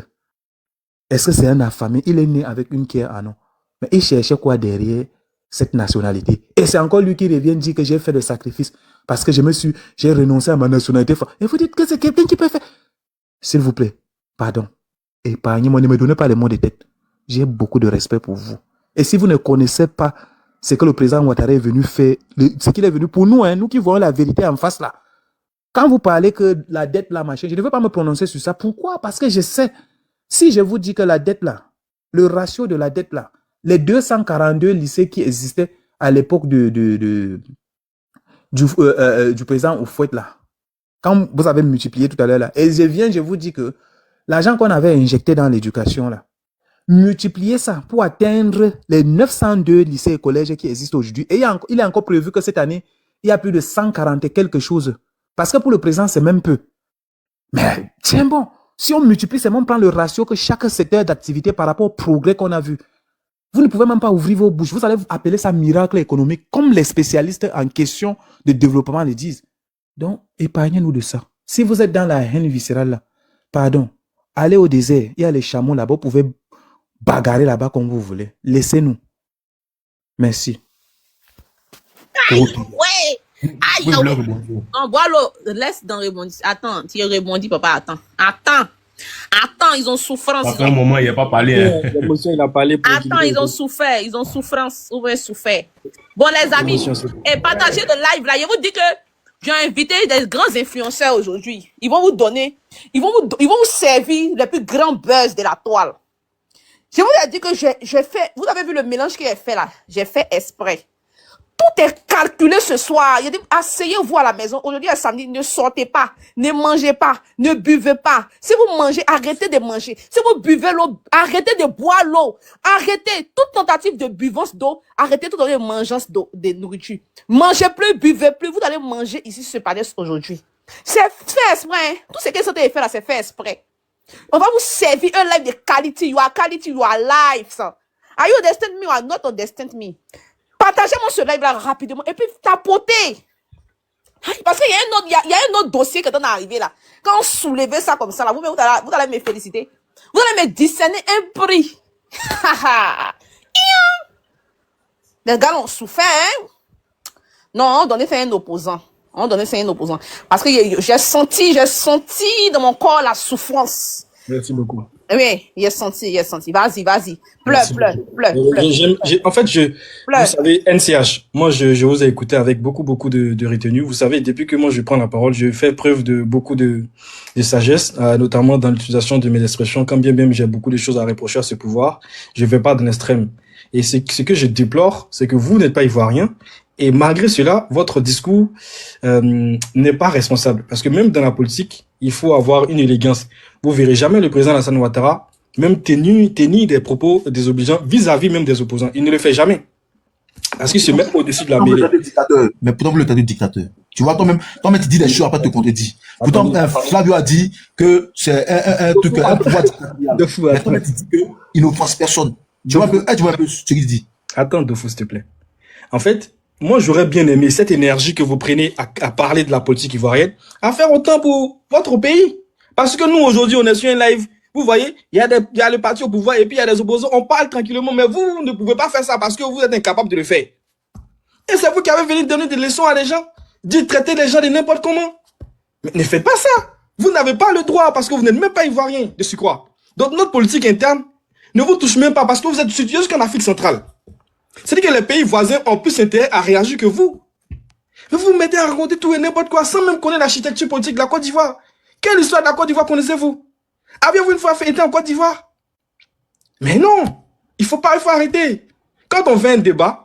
Est-ce que c'est un affamé? Il est né avec une pierre à non. Mais il cherchait quoi derrière cette nationalité? Et c'est encore lui qui revient dire que j'ai fait des sacrifices parce que j'ai renoncé à ma nationalité. Et vous dites que c'est quelqu'un qui peut faire. S'il vous plaît, pardon. Épargnez-moi, ne me donnez pas les mots de tête. J'ai beaucoup de respect pour vous. Et si vous ne connaissez pas ce que le président Ouattara est venu faire, ce qu'il est venu pour nous, hein, nous qui voyons la vérité en face là. Quand vous parlez que la dette là, machin, je ne veux pas me prononcer sur ça. Pourquoi? Parce que je sais, si je vous dis que la dette là, le ratio de la dette là, les 242 lycées qui existaient à l'époque du président Oufouet là, quand vous avez multiplié tout à l'heure là, et je vous dis que l'argent qu'on avait injecté dans l'éducation là, multiplier ça pour atteindre les 902 lycées et collèges qui existent aujourd'hui. Et il est encore prévu que cette année, il y a plus de 140 et quelque chose. Parce que pour le président, c'est même peu. Mais tiens bon, si on multiplie, c'est même prendre le ratio que chaque secteur d'activité par rapport au progrès qu'on a vu. Vous ne pouvez même pas ouvrir vos bouches. Vous allez appeler ça miracle économique, comme les spécialistes en question de développement le disent. Donc, épargnez-nous de ça. Si vous êtes dans la haine viscérale là, pardon, allez au désert, il y a les chameaux là-bas, vous pouvez bagarrer là-bas comme vous voulez. Laissez-nous. Merci. Aïe, ouais. Aïe, non, Boileau, laisse dans rebondir. Attends, tu rebondis, papa, attends, ils ont souffrance. Ça fait un moment, il n'a pas parlé. Hein. L'émotion, il a parlé pour attends, ils ont souffrance, souffert. Bon, les amis, et partagez le live là. Je vous dis que j'ai invité des grands influenceurs aujourd'hui. Ils vont vous servir les plus grands buzz de la toile. Je vous ai dit que j'ai fait, vous avez vu le mélange qui est fait là, j'ai fait exprès. Tout est calculé ce soir. Il a dit, asseyez-vous à la maison. Aujourd'hui, à samedi, ne sortez pas, ne mangez pas, ne buvez pas. Si vous mangez, arrêtez de manger. Si vous buvez l'eau, arrêtez de boire l'eau. Arrêtez toute tentative de buvance d'eau. Arrêtez toute tentative de mangeance d'eau, de nourriture. Mangez plus, buvez plus. Vous allez manger ici sur ce panel aujourd'hui. C'est fait exprès. Hein? Tout ce que ça fait là, c'est fait exprès. On va vous servir un live de quality. You are live. Ça. Are you destined me or not destined me? Partagez-moi ce live là rapidement et puis tapotez. Parce qu'il y a un autre dossier qui est en arrivé là. Quand on soulevait ça comme ça là, vous allez me féliciter. Vous allez me discerner un prix. Les gars ont souffert, hein? Non, on donnait ça à un opposant. Parce que j'ai senti dans mon corps la souffrance. Merci beaucoup. Oui, il est senti, il est senti. Vas-y, vas-y. Pleure, Merci pleure, beaucoup. pleure, pleure. En fait, vous Pleure. savez, NCH, moi, je vous ai écouté avec beaucoup de retenue. Vous savez, depuis que moi, je prends la parole, je fais preuve de beaucoup de sagesse, notamment dans l'utilisation de mes expressions. Quand bien même j'ai beaucoup de choses à reprocher à ce pouvoir, je vais pas dans l'extrême. Et ce que je déplore, c'est que vous n'êtes pas ivoirien. Et malgré cela, votre discours n'est pas responsable. Parce que même dans la politique, il faut avoir une élégance. Vous verrez jamais le président Alassane Ouattara même tenir des propos désobligeants vis-à-vis même des opposants. Il ne le fait jamais. Parce qu'il se met au-dessus de la mêlée. Mais pourtant, vous le traitez de dictateur. Tu vois, toi-même, tu dis des choses, après te contredis. Pourtant, Flavio a dit que c'est un truc, un pouvoir dictatorial. De fou, mais toi, tu dis qu'il n'offense personne. Tu vois un peu ce qu'il dit. Attends, Dofo, s'il te plaît. En fait, moi, j'aurais bien aimé cette énergie que vous prenez à parler de la politique ivoirienne, à faire autant pour votre pays. Parce que nous, aujourd'hui, on est sur un live. Vous voyez, il y a le parti au pouvoir et puis il y a des opposants. On parle tranquillement, mais vous ne pouvez pas faire ça parce que vous êtes incapable de le faire. Et c'est vous qui avez venu donner des leçons à des gens, dire traiter les gens de n'importe comment. Mais ne faites pas ça. Vous n'avez pas le droit parce que vous n'êtes même pas ivoirien de surcroît. Donc notre politique interne ne vous touche même pas parce que vous êtes situé jusqu'en Afrique centrale. C'est-à-dire que les pays voisins ont plus intérêt à réagir que vous. Vous vous mettez à raconter tout et n'importe quoi sans même connaître l'architecture politique de la Côte d'Ivoire. Quelle histoire de la Côte d'Ivoire connaissez-vous? Aviez-vous une fois été en Côte d'Ivoire? Mais non, il faut arrêter. Quand on fait un débat,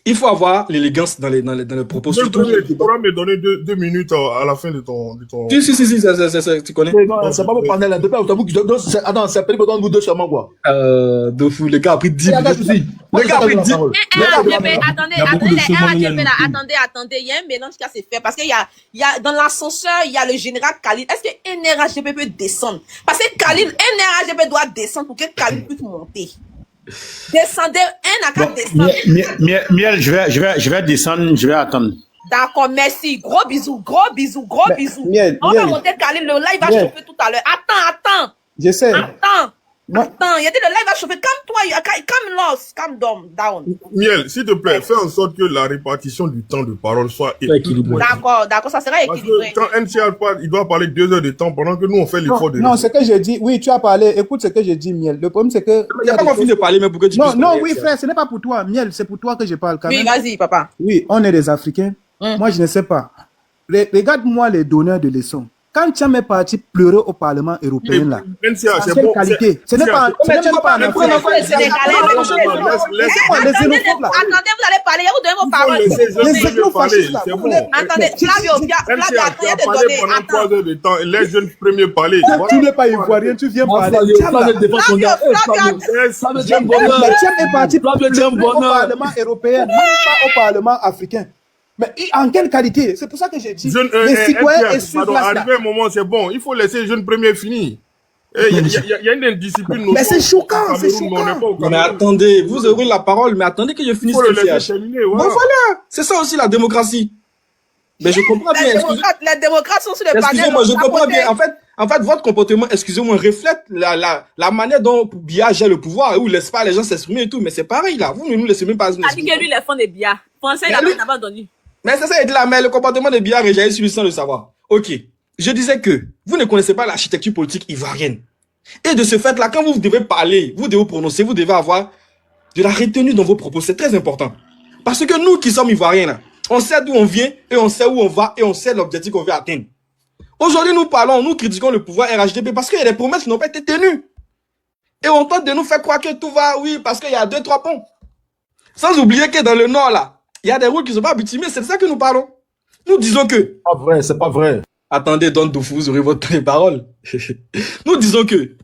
il faut avoir l'élégance dans les propos. Tu pourras me donner deux minutes à la fin de ton... Si, tu connais. Non, c'est pas mon panel. Attends, c'est pas pour vous deux seulement, quoi. Dofou, le gars a pris 10 minutes. Le gars a pris 10 Attendez, il y a un mélange qui a se fait parce qu'il y a dans l'ascenseur, il y a le général Khalid. Est-ce que NRHDP peut descendre? Parce que Khalid, NRHDP doit descendre pour que Khalid puisse monter. Descendez, un à quatre descendre. Miel, je vais descendre, je vais attendre. D'accord, merci. Gros bisous. Miel, On va monter Khalid, le live va chauffer tout à l'heure. Attends. Je sais. Attends, il y a dit le live va chauffer. Calme down. Miel, s'il te plaît, fais en sorte que la répartition du temps de parole soit équilibrée. D'accord, ça sera équilibré. Parce que quand NCR parle, il doit parler 2 heures de temps pendant que nous on fait l'effort de... Non, ce que j'ai dit, oui, tu as parlé, écoute ce que j'ai dit, Miel. Le problème, c'est que... Il n'y a pas fini de parler, mais pourquoi tu Non, oui, frère, ce n'est pas pour toi, Miel, c'est pour toi que je parle quand même. Oui, vas-y, papa. Oui, on est des Africains. Moi, je ne sais pas. Regarde-moi les donneurs de leçons. Quand tu as mes partis pleurer au Parlement européen, là, c'est quelle qualité? Ce n'est pas un affaire. Les xénophobes, là. Attendez, vous allez parler, vous donnez vos paroles. Les xénofascistes, là. Attendez, Flavio, attendez de donner. Pendant 3 heures de temps, les jeunes premiers parler. Tu n'es pas ivoirien, tu viens parler. Le Tchad est parti pleurer au Parlement européen, même pas au Parlement africain. Mais en quelle qualité? C'est pour ça que j'ai dit les citoyens et sur place. Arrivé un moment, c'est bon. Il faut laisser les jeunes premiers finir. Il y a une indiscipline. Mais c'est choquant, c'est choquant. Mais attendez, vous aurez la parole, mais attendez que je finisse le CH. Bon, voilà, c'est ça aussi la démocratie. Mais je comprends bien. Les démocrates sont sur les panels. Excusez-moi, je comprends bien. En fait, votre comportement, excusez-moi, reflète la manière dont Biya gère le pouvoir, où il laisse pas les gens s'exprimer et tout. Mais c'est pareil, là. Vous ne nous laissez même pas. Il a dit que lui, les fonds des Biya. Français, il n'a pas donné. Mais c'est ça, il dit là, mais le comportement de Biya réagit sur lui sans le savoir. Ok. Je disais que vous ne connaissez pas l'architecture politique ivoirienne. Et de ce fait-là, quand vous devez parler, vous devez prononcer, vous devez avoir de la retenue dans vos propos. C'est très important. Parce que nous qui sommes ivoiriens, là, on sait d'où on vient et on sait où on va et on sait l'objectif qu'on veut atteindre. Aujourd'hui, nous critiquons le pouvoir RHDP parce qu'il y a des promesses qui n'ont pas été tenues. Et on tente de nous faire croire que tout va, oui, parce qu'il y a 2-3 ponts. Sans oublier que dans le nord, là, il y a des routes qui ne sont pas bitumées, c'est de ça que nous parlons. Nous disons que... C'est pas vrai. Attendez, Don Dofou, vous aurez votre temps de parole. Nous disons que,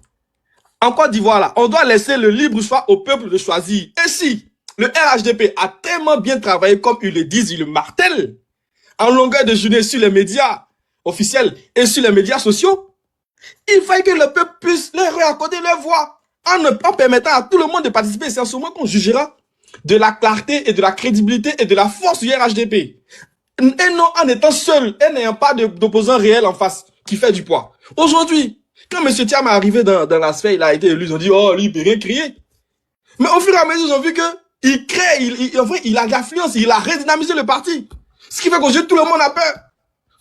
en Côte d'Ivoire, là, on doit laisser le libre choix au peuple de choisir. Et si le RHDP a tellement bien travaillé, comme ils le disent, ils le martèlent, en longueur de journée sur les médias officiels et sur les médias sociaux, il faut que le peuple puisse leur accorder leur voix, en permettant à tout le monde de participer. C'est en ce moment qu'on jugera de la clarté et de la crédibilité et de la force du RHDP. Et non en étant seul et n'ayant pas d'opposant réel en face qui fait du poids. Aujourd'hui, quand M. Thiam est arrivé dans la sphère, il a été élu, ils ont dit, oh, lui, il peut rien crier. Mais au fur et à mesure, ils ont vu que il crée, en vrai, il a de l'influence, il a redynamisé le parti. Ce qui fait qu'aujourd'hui, tout le monde a peur.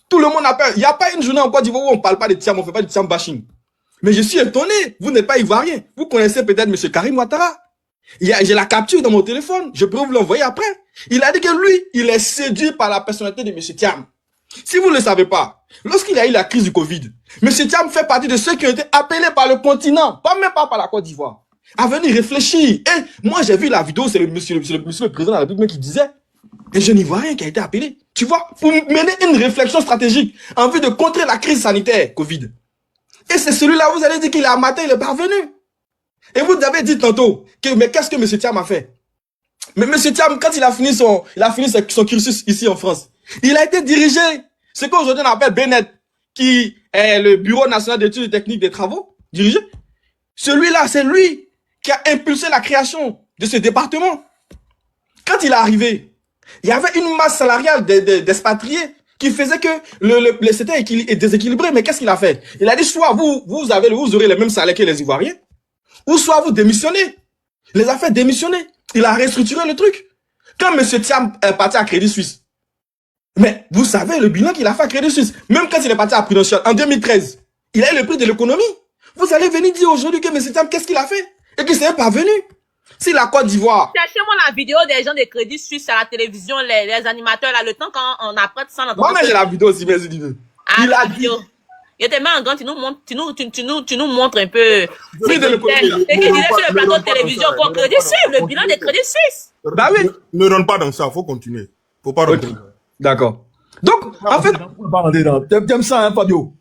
Tout le monde a peur. Il n'y a pas une journée en Côte d'Ivoire où on ne parle pas de Thiam, on ne fait pas de Thiam bashing. Mais je suis étonné. Vous n'êtes pas ivoirien. Vous connaissez peut-être M. Karim Ouattara. J'ai la capture dans mon téléphone. Je peux vous l'envoyer après. Il a dit que lui, il est séduit par la personnalité de M. Thiam. Si vous ne le savez pas, lorsqu'il y a eu la crise du Covid, M. Thiam fait partie de ceux qui ont été appelés par le continent, pas même pas par la Côte d'Ivoire, à venir réfléchir. Et moi, j'ai vu la vidéo, c'est le monsieur le président de la République qui disait, un jeune Ivoirien qui a été appelé, tu vois, pour mener une réflexion stratégique en vue de contrer la crise sanitaire Covid. Et c'est celui-là, vous allez dire qu'il a maté, il est parvenu. Et vous avez dit tantôt, que, mais qu'est-ce que M. Thiam a fait? Mais M. Thiam, quand il a fini son cursus ici en France, il a été dirigé, ce qu'aujourd'hui on appelle BNET, qui est le Bureau national d'études et techniques des travaux, dirigé. Celui-là, c'est lui qui a impulsé la création de ce département. Quand il est arrivé, il y avait une masse salariale d'expatriés qui faisait que c'était déséquilibré. Mais qu'est-ce qu'il a fait? Il a dit, soit vous aurez les mêmes salaires que les Ivoiriens, ou soit vous démissionnez. Il les a fait démissionner. Il a restructuré le truc. Quand M. Thiam est parti à Crédit Suisse, mais vous savez le bilan qu'il a fait à Crédit Suisse, même quand il est parti à Prudential en 2013, il a eu le prix de l'économie. Vous allez venir dire aujourd'hui que M. Thiam, qu'est-ce qu'il a fait? Et qu'il s'est parvenu. Si la Côte d'Ivoire... Cherchez-moi la vidéo des gens de Crédit Suisse à la télévision, les animateurs, là, le temps quand on apprête ça dans moi, mais j'ai la vidéo aussi, mais il veut. Ah, la vidéo. Il était même en grand, tu nous montres un peu. C'est qu'il disait sur le plateau de télévision pour Crédit Suisse, le bilan de Crédit Suisse. Bah oui. Ne rentre pas dans ça, faut continuer. Faut pas rentrer. D'accord. Donc, en fait... T'aimes ça, hein, Fabio?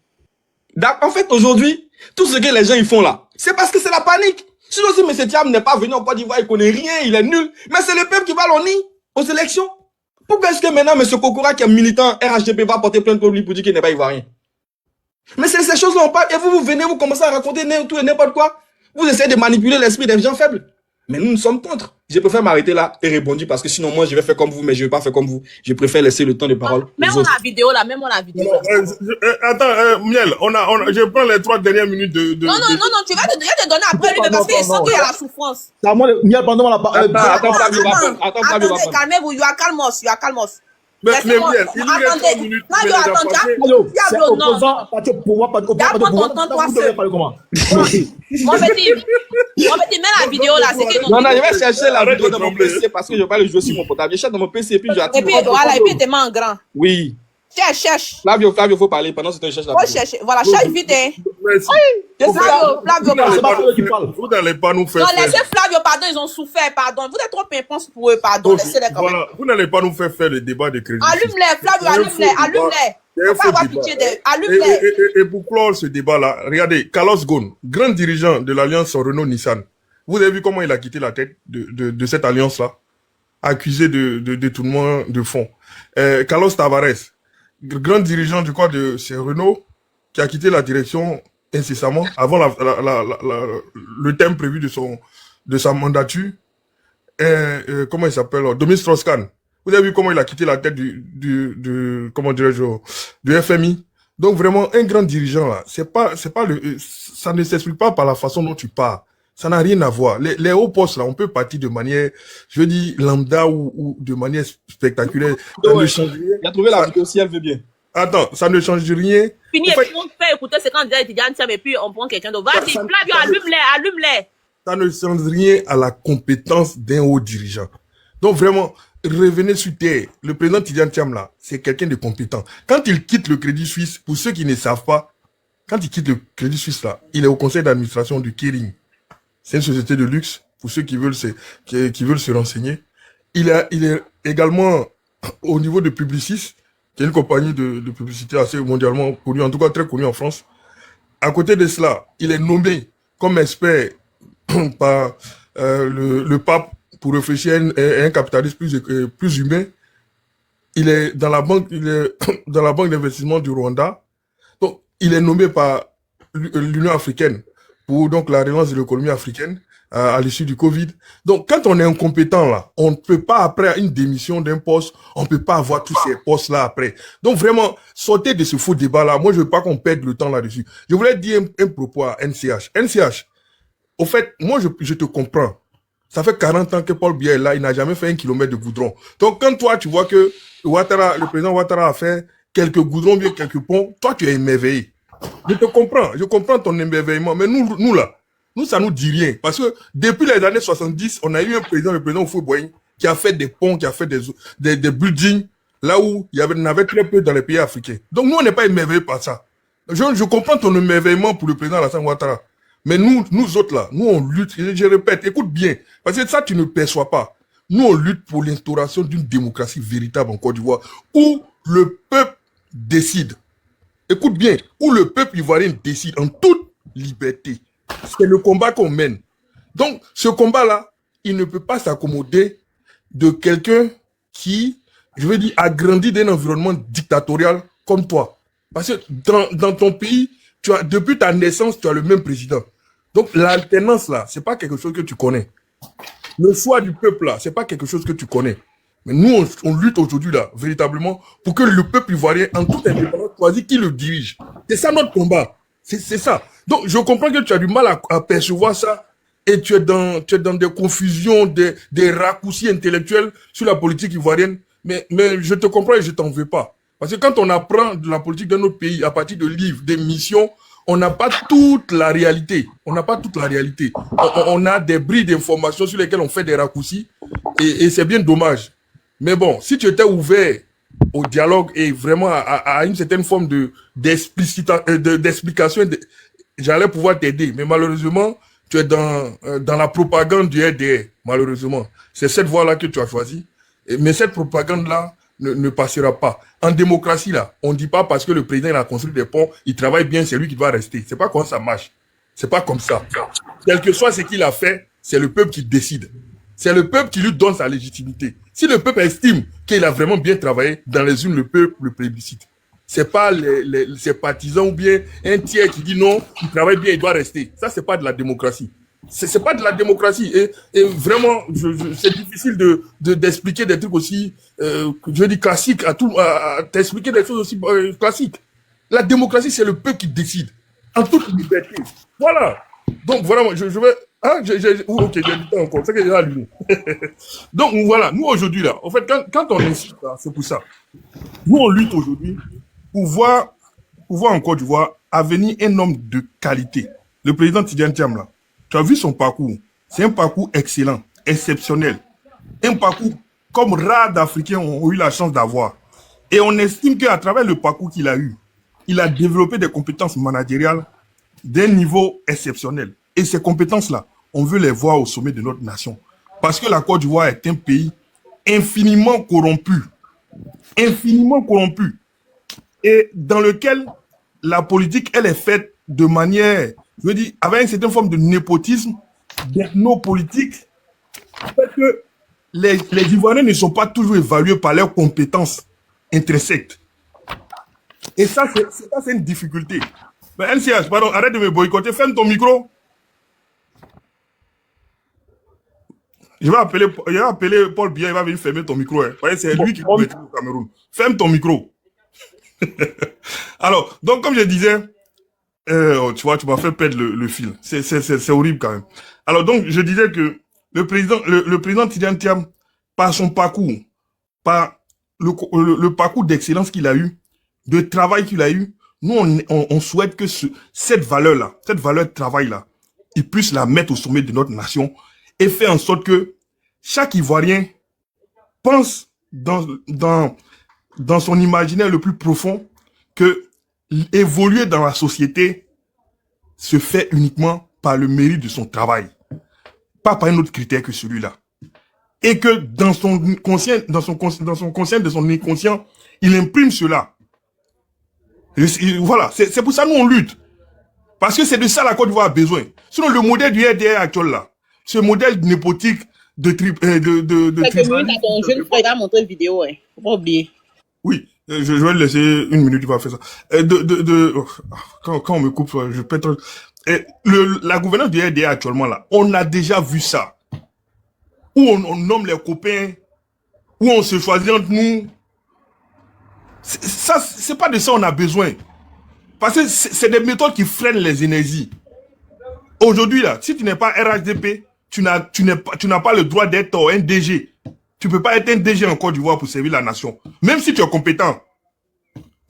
En fait, aujourd'hui, tout ce que les gens ils font là, c'est parce que c'est la panique. Sinon, si M. Thiam n'est pas venu en Côte d'Ivoire, il connaît rien, il est nul. Mais c'est le peuple qui va l'en aux élections. Pourquoi est-ce que maintenant M. Kokora, qui est militant RHDP, va porter plainte pour lui pour dire qu'il n'est pas ivoirien? Mais c'est ces choses-là, on parle, et vous venez, vous commencez à raconter tout et n'importe quoi. Vous essayez de manipuler l'esprit des gens faibles. Mais nous sommes contre. Je préfère m'arrêter là et répondre parce que sinon, moi, je vais faire comme vous, mais je ne vais pas faire comme vous. Je préfère laisser le temps de parole. Même la vidéo là, même la vidéo. Attends, Miel, je prends les 3 dernières minutes de... Non, tu vas te donner après lui, parce qu'il sent qu'il y a la souffrance. C'est à moi, Miel, pendant la parole. Attends, calmez-vous, you are calmos. Mais Miel, il lui reste 3 minutes. C'est opposant, parti au pouvoir, pas de pouvoir. Vous devez parler comment? Mon petit, mets la vidéo là, c'est qu'ils ont... Non, je vais chercher la vidéo dans mon PC parce que je ne vais pas le jouer sur mon portable. Je cherche dans mon PC et puis je Et puis, voilà, et puis il te met en grand. Oui. Cherche. Flavio, faut parler. Pendant ce temps, je cherche la vidéo. Faut chercher. Voilà, cherche vite, hein. Merci. Flavio. Vous n'allez pas nous faire... Non, laissez Flavio, pardon, ils ont souffert, pardon. Vous êtes trop intense pour eux, pardon. Laissez-les quand même. Voilà, vous n'allez pas nous faire le débat de crédit. Allume-les, Flavio, allume-les. Faut pas avoir pitié d'eux. Allume-les. Et pour clore ce débat-là, regardez, Carlos Ghosn, grand dirigeant de l'alliance Renault-Nissan, vous avez vu comment il a quitté la tête de cette alliance-là, accusé de détournement de fonds. Carlos Tavares, grand dirigeant du corps de chez Renault, qui a quitté la direction incessamment avant le terme prévu de sa mandature. Comment il s'appelle? Dominique Strauss-Kahn. Vous avez vu comment il a quitté la tête comment dirais-je, du FMI. Donc vraiment, un grand dirigeant là, ça ne s'explique pas par la façon dont tu parles. Ça n'a rien à voir. Les hauts postes là, on peut partir de manière, je veux dire, lambda ou de manière spectaculaire. Ça ne change rien. Il a trouvé la vidéo si elle veut bien. Attends, ça ne change rien. Fini, et puis on fait écouter ce qu'on disait étudiant, et puis on prend quelqu'un d'autre. Vas-y, Flavio, allume-les. Ça ne change rien à la compétence d'un haut dirigeant. Donc vraiment, revenez sur terre. Le président Tidjane Thiam là, c'est quelqu'un de compétent. Quand il quitte le Crédit Suisse, pour ceux qui ne savent pas, quand il quitte le Crédit Suisse là, il est au conseil d'administration du Kering. C'est une société de luxe, pour ceux qui veulent se renseigner. Il est également au niveau de Publicis, qui est une compagnie de publicité assez mondialement connue, en tout cas très connue en France. À côté de cela, il est nommé comme expert par le pape pour réfléchir à un capitalisme plus humain. Il est dans la banque d'investissement du Rwanda. Donc, il est nommé par l'Union africaine pour donc la relance de l'économie africaine à l'issue du Covid. Donc, quand on est incompétent là, on ne peut pas après une démission d'un poste, on ne peut pas avoir tous ces postes là après. Donc vraiment, sortez de ce faux débat là. Moi, je veux pas qu'on perde le temps là-dessus. Je voulais dire un propos à NCH. NCH, au fait, moi, je te comprends. Ça fait 40 ans que Paul Biya est là, il n'a jamais fait 1 kilomètre de goudron. Donc, quand toi, tu vois que le président Ouattara a fait quelques goudrons, bien quelques ponts, toi, tu es émerveillé. Je comprends ton émerveillement, mais nous là, nous, ça nous dit rien. Parce que depuis les années 70, on a eu un président, le président Houphouët-Boigny, qui a fait des ponts, qui a fait des buildings, là où il y en avait très peu dans les pays africains. Donc nous, on n'est pas émerveillés par ça. Je comprends ton émerveillement pour le président Alassane Ouattara. Mais nous autres là, nous on lutte, je répète, écoute bien, parce que ça tu ne perçois pas. Nous on lutte pour l'instauration d'une démocratie véritable en Côte d'Ivoire, où le peuple décide. Écoute bien, où le peuple ivoirien décide en toute liberté. C'est le combat qu'on mène. Donc, ce combat-là, il ne peut pas s'accommoder de quelqu'un qui, je veux dire, a grandi dans un environnement dictatorial comme toi. Parce que dans ton pays, depuis ta naissance, tu as le même président. Donc, l'alternance, là, c'est pas quelque chose que tu connais. Le choix du peuple, là, c'est pas quelque chose que tu connais. Mais nous, on lutte aujourd'hui, là, véritablement, pour que le peuple ivoirien, en toute indépendance, choisisse qui le dirige. C'est ça notre combat. C'est ça. Donc, je comprends que tu as du mal à percevoir ça et tu es dans des confusions, des raccourcis intellectuels sur la politique ivoirienne. Mais je te comprends et je t'en veux pas. Parce que quand on apprend de la politique de notre pays à partir de livres, des missions, on n'a pas toute la réalité. On n'a pas toute la réalité. On a des bris d'informations sur lesquelles on fait des raccourcis et c'est bien dommage. Mais bon, si tu étais ouvert au dialogue et vraiment à une certaine forme d'explication, j'allais pouvoir t'aider. Mais malheureusement, tu es dans la propagande du RDR, malheureusement. C'est cette voie-là que tu as choisie. Mais cette propagande-là ne passera pas. En démocratie, là, on ne dit pas parce que le président il a construit des ponts, il travaille bien, c'est lui qui doit rester. C'est pas comme ça marche. C'est pas comme ça. Quel que soit ce qu'il a fait, c'est le peuple qui décide. C'est le peuple qui lui donne sa légitimité. Si le peuple estime qu'il a vraiment bien travaillé, dans les urnes, le peuple le plébiscite. C'est pas ses partisans ou bien un tiers qui dit non, il travaille bien, il doit rester. Ça, c'est pas de la démocratie. C'est pas de la démocratie. Et vraiment, c'est difficile d'expliquer des trucs aussi, je dis classiques, à t'expliquer des choses aussi classiques. La démocratie, c'est le peuple qui décide. En toute liberté. Voilà. Donc, voilà, je vais... Ah, ok, j'ai du temps encore. C'est que j'ai allumé. Donc, voilà. Nous, aujourd'hui, là, en fait, quand on insiste, c'est pour ça. Nous, on lutte aujourd'hui pour voir en Côte d'Ivoire venir un homme de qualité. Le président Tidjane Thiam, là, tu as vu son parcours. C'est un parcours excellent, exceptionnel. Un parcours comme rares d'Africains ont eu la chance d'avoir. Et on estime qu'à travers le parcours qu'il a eu, il a développé des compétences managériales d'un niveau exceptionnel. Et ces compétences-là, on veut les voir au sommet de notre nation. Parce que la Côte d'Ivoire est un pays infiniment corrompu. Infiniment corrompu. Et dans lequel la politique, elle est faite de manière, je veux dire, avec une certaine forme de népotisme, d'ethnopolitique, parce que les Ivoiriens ne sont pas toujours évalués par leurs compétences intrinsèques. Et ça, c'est une difficulté. Mais NCH, pardon, arrête de me boycotter, ferme ton micro. Je vais appeler Paul Biya, il va venir fermer ton micro. Hein. C'est lui qui peut mettre au Cameroun. Ferme ton micro. Alors, donc comme je disais, tu vois, tu m'as fait perdre le fil. C'est horrible quand même. Alors donc, je disais que le président Tidjane Thiam, par son parcours, par le parcours d'excellence qu'il a eu, de travail qu'il a eu, nous, on souhaite que cette valeur-là, cette valeur de travail-là, il puisse la mettre au sommet de notre nation et faire en sorte que chaque Ivoirien pense dans son imaginaire le plus profond que évoluer dans la société se fait uniquement par le mérite de son travail, pas par un autre critère que celui-là. Et que dans son conscient, de son inconscient, il imprime cela. Voilà, c'est pour ça que nous on lutte. Parce que c'est de ça la Côte d'Ivoire a besoin. Sinon le modèle du RDR actuel là, ce modèle népotique de minutes, ton jeune frère a montré une vidéo, hein. Faut pas oublier. Oui, je vais le laisser une minute, il va faire ça. Quand on me coupe, je pète. La gouvernance du RDA actuellement là, on a déjà vu ça. Où on nomme les copains, où on se choisit entre nous. Ça, c'est pas de ça on a besoin. Parce que c'est des méthodes qui freinent les énergies. Aujourd'hui là, si tu n'es pas RHDP, tu n'as pas le droit d'être un DG. Tu peux pas être un DG en Côte d'Ivoire pour servir la nation. Même si tu es compétent.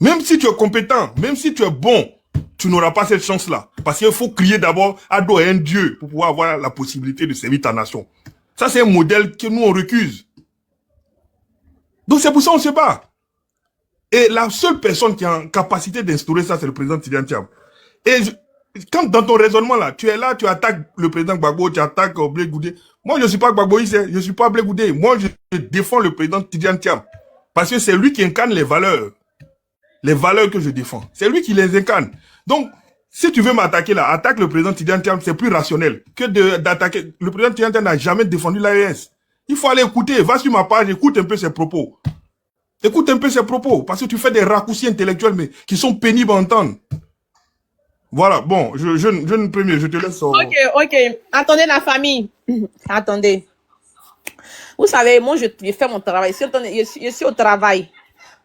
Même si tu es compétent, même si tu es bon, tu n'auras pas cette chance-là. Parce qu'il faut crier d'abord à dos un Dieu pour pouvoir avoir la possibilité de servir ta nation. Ça, c'est un modèle que nous, on recuse. Donc, c'est pour ça qu'on ne sait pas. Et la seule personne qui a en capacité d'instaurer ça, c'est le président Tidjane Thiam. Et quand dans ton raisonnement là, tu attaques le président Gbagbo, tu attaques Blé Goudé. Moi, je ne suis pas Gbagbo, je suis pas Blé Goudé. Moi, je défends le président Tidjane Thiam. Parce que c'est lui qui incarne les valeurs. Les valeurs que je défends. C'est lui qui les incarne. Donc, si tu veux m'attaquer là, attaque le président Tidjane Thiam, c'est plus rationnel que d'attaquer. Le président Tidjane Thiam n'a jamais défendu l'AES. Il faut aller écouter, va sur ma page, écoute un peu ses propos. Écoute un peu ses propos, parce que tu fais des raccourcis intellectuels, mais qui sont pénibles à entendre. Voilà, bon, jeune premier, je te laisse. Ok. Attendez la famille. Attendez. Vous savez, moi, je fais mon travail. Je suis au travail.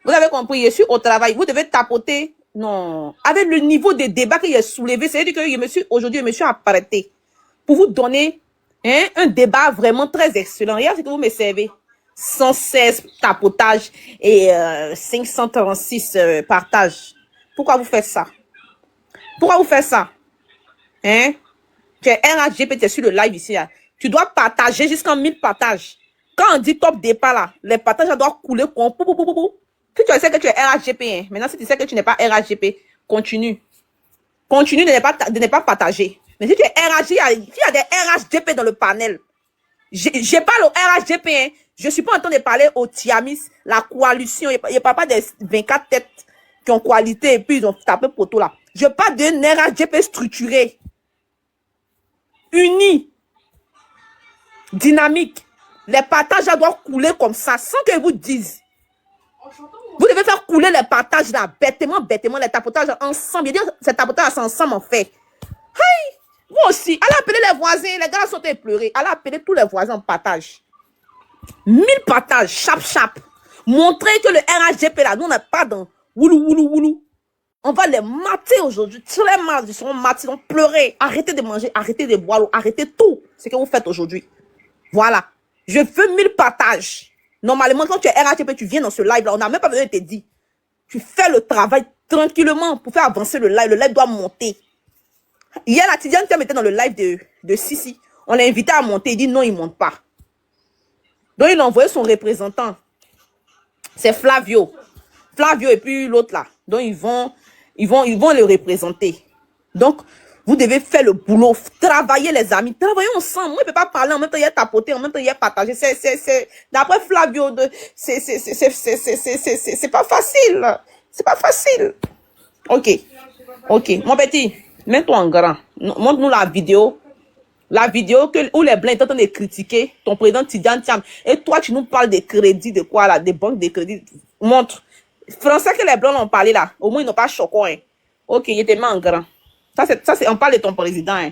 Vous avez compris, je suis au travail. Vous devez tapoter. Non. Avec le niveau de débat qu'il a soulevé, c'est-à-dire que aujourd'hui, je me suis apprêté pour vous donner un débat vraiment très excellent. Regarde ce que vous me servez. 116 tapotages et 536 partages. Pourquoi vous faites ça? Pourquoi vous faites ça? Hein? Tu es RHGP, tu es sur le live ici. Là. Tu dois partager jusqu'à 1000 partages. Quand on dit top départ là, les partages doivent couler comme Si tu sais que tu es RHGP, hein. Maintenant si tu sais que tu n'es pas RHGP, continue. Continue de ne pas partager. Mais si tu es RHGP, il y a des RHGP dans le panel. J'ai pas le RHGP, hein. Je suis pas en train de parler au Tiamis, la coalition. Il n'y a pas des 24 têtes qui ont qualité et puis ils ont tapé poteau là. Je parle d'un RHGP structuré, uni, dynamique. Les partages doivent couler comme ça, sans qu'ils vous disent. Vous devez faire couler les partages là, bêtement, les tapotages ensemble. Je veux dire, ces tapotages ensemble en fait. Hey! Vous aussi, allez appeler les voisins, les gars sont pleurer. Allez appeler tous les voisins en partage. 1000 partages, chap. Montrer que le RHGP là, nous on n'est pas dans woulou. On va les mater aujourd'hui. Très mal, ils seront matés, ils vont pleurer. Arrêtez de manger, arrêtez de boire, arrêtez tout. C'est ce que vous faites aujourd'hui. Voilà. Je veux 1000 partages. Normalement, quand tu es RHGP, tu viens dans ce live là, on n'a même pas besoin de te dire. Tu fais le travail tranquillement pour faire avancer le live. Le live doit monter. Hier, la Tidjane Thiam était dans le live de Sissi. On l'a invité à monter. Il dit non, il ne monte pas. Donc, il a envoyé son représentant. C'est Flavio. Flavio et puis l'autre là. Donc, ils vont le représenter. Donc, vous devez faire le boulot. Travailler les amis. Travailler ensemble. Moi, je ne peux pas parler en même temps, il y a tapoter, en même temps, il y a partager. D'après Flavio, c'est pas facile. C'est pas facile. Ok. Mon petit, mets-toi en grand. Montre-nous la vidéo. La vidéo où les Blancs sont en train de critiquer ton président Tidjane Thiam. Et toi, tu nous parles des crédits, de quoi là, des banques de crédit. Montre. Français que les Blancs ont parlé là. Au moins, ils n'ont pas choqué. Hein. Ok, il était en grand. Ça, on parle de ton président. Hein.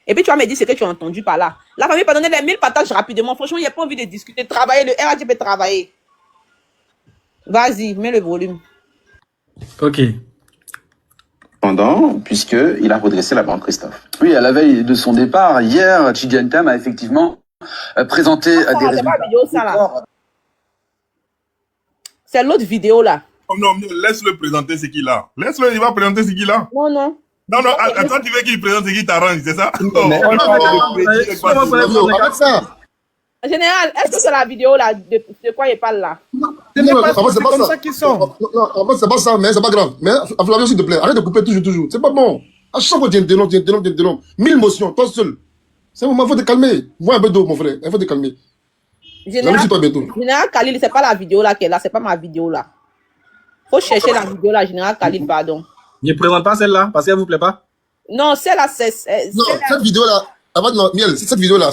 Et puis, tu vas me dire ce que tu as entendu par là. La famille peut donner les 1000 partages rapidement. Franchement, il n'y a pas envie de discuter. Travailler, le RHGP travailler. Vas-y, mets le volume. Ok. Puisqu'il a redressé la banque Christophe. Oui, à la veille de son départ, hier, Tidjane Thiam a effectivement présenté des résultats. C'est pas la vidéo, ça, là. C'est l'autre vidéo, là. Oh, non, laisse-le présenter ce qu'il a. Laisse-le, il va présenter ce qu'il a. Non. Non, attends, tu veux qu'il présente ce qu'il t'arrange, c'est ça? Mais avec ça. Général, est-ce que c'est la vidéo, là, de quoi il parle, là? C'est comme ça qu'ils sont. Non, en fait, c'est pas ça, mais c'est pas grave. Mais, Flavio, s'il te plaît, arrête de couper toujours. C'est pas bon. À chaque fois, tu dénonces. 1000 motions, toi seul. C'est un moment, il faut te calmer. Vois un peu d'eau, mon frère. Il faut te calmer. Général Khalil, c'est pas la vidéo, là, qui est là. C'est pas ma vidéo, là. Faut chercher la vidéo, là, Général Khalil, pardon. Ne présente pas celle-là, parce qu'elle vous plaît pas? Non, celle-là, non, cette vidéo-là, Miel, cette vidéo-là,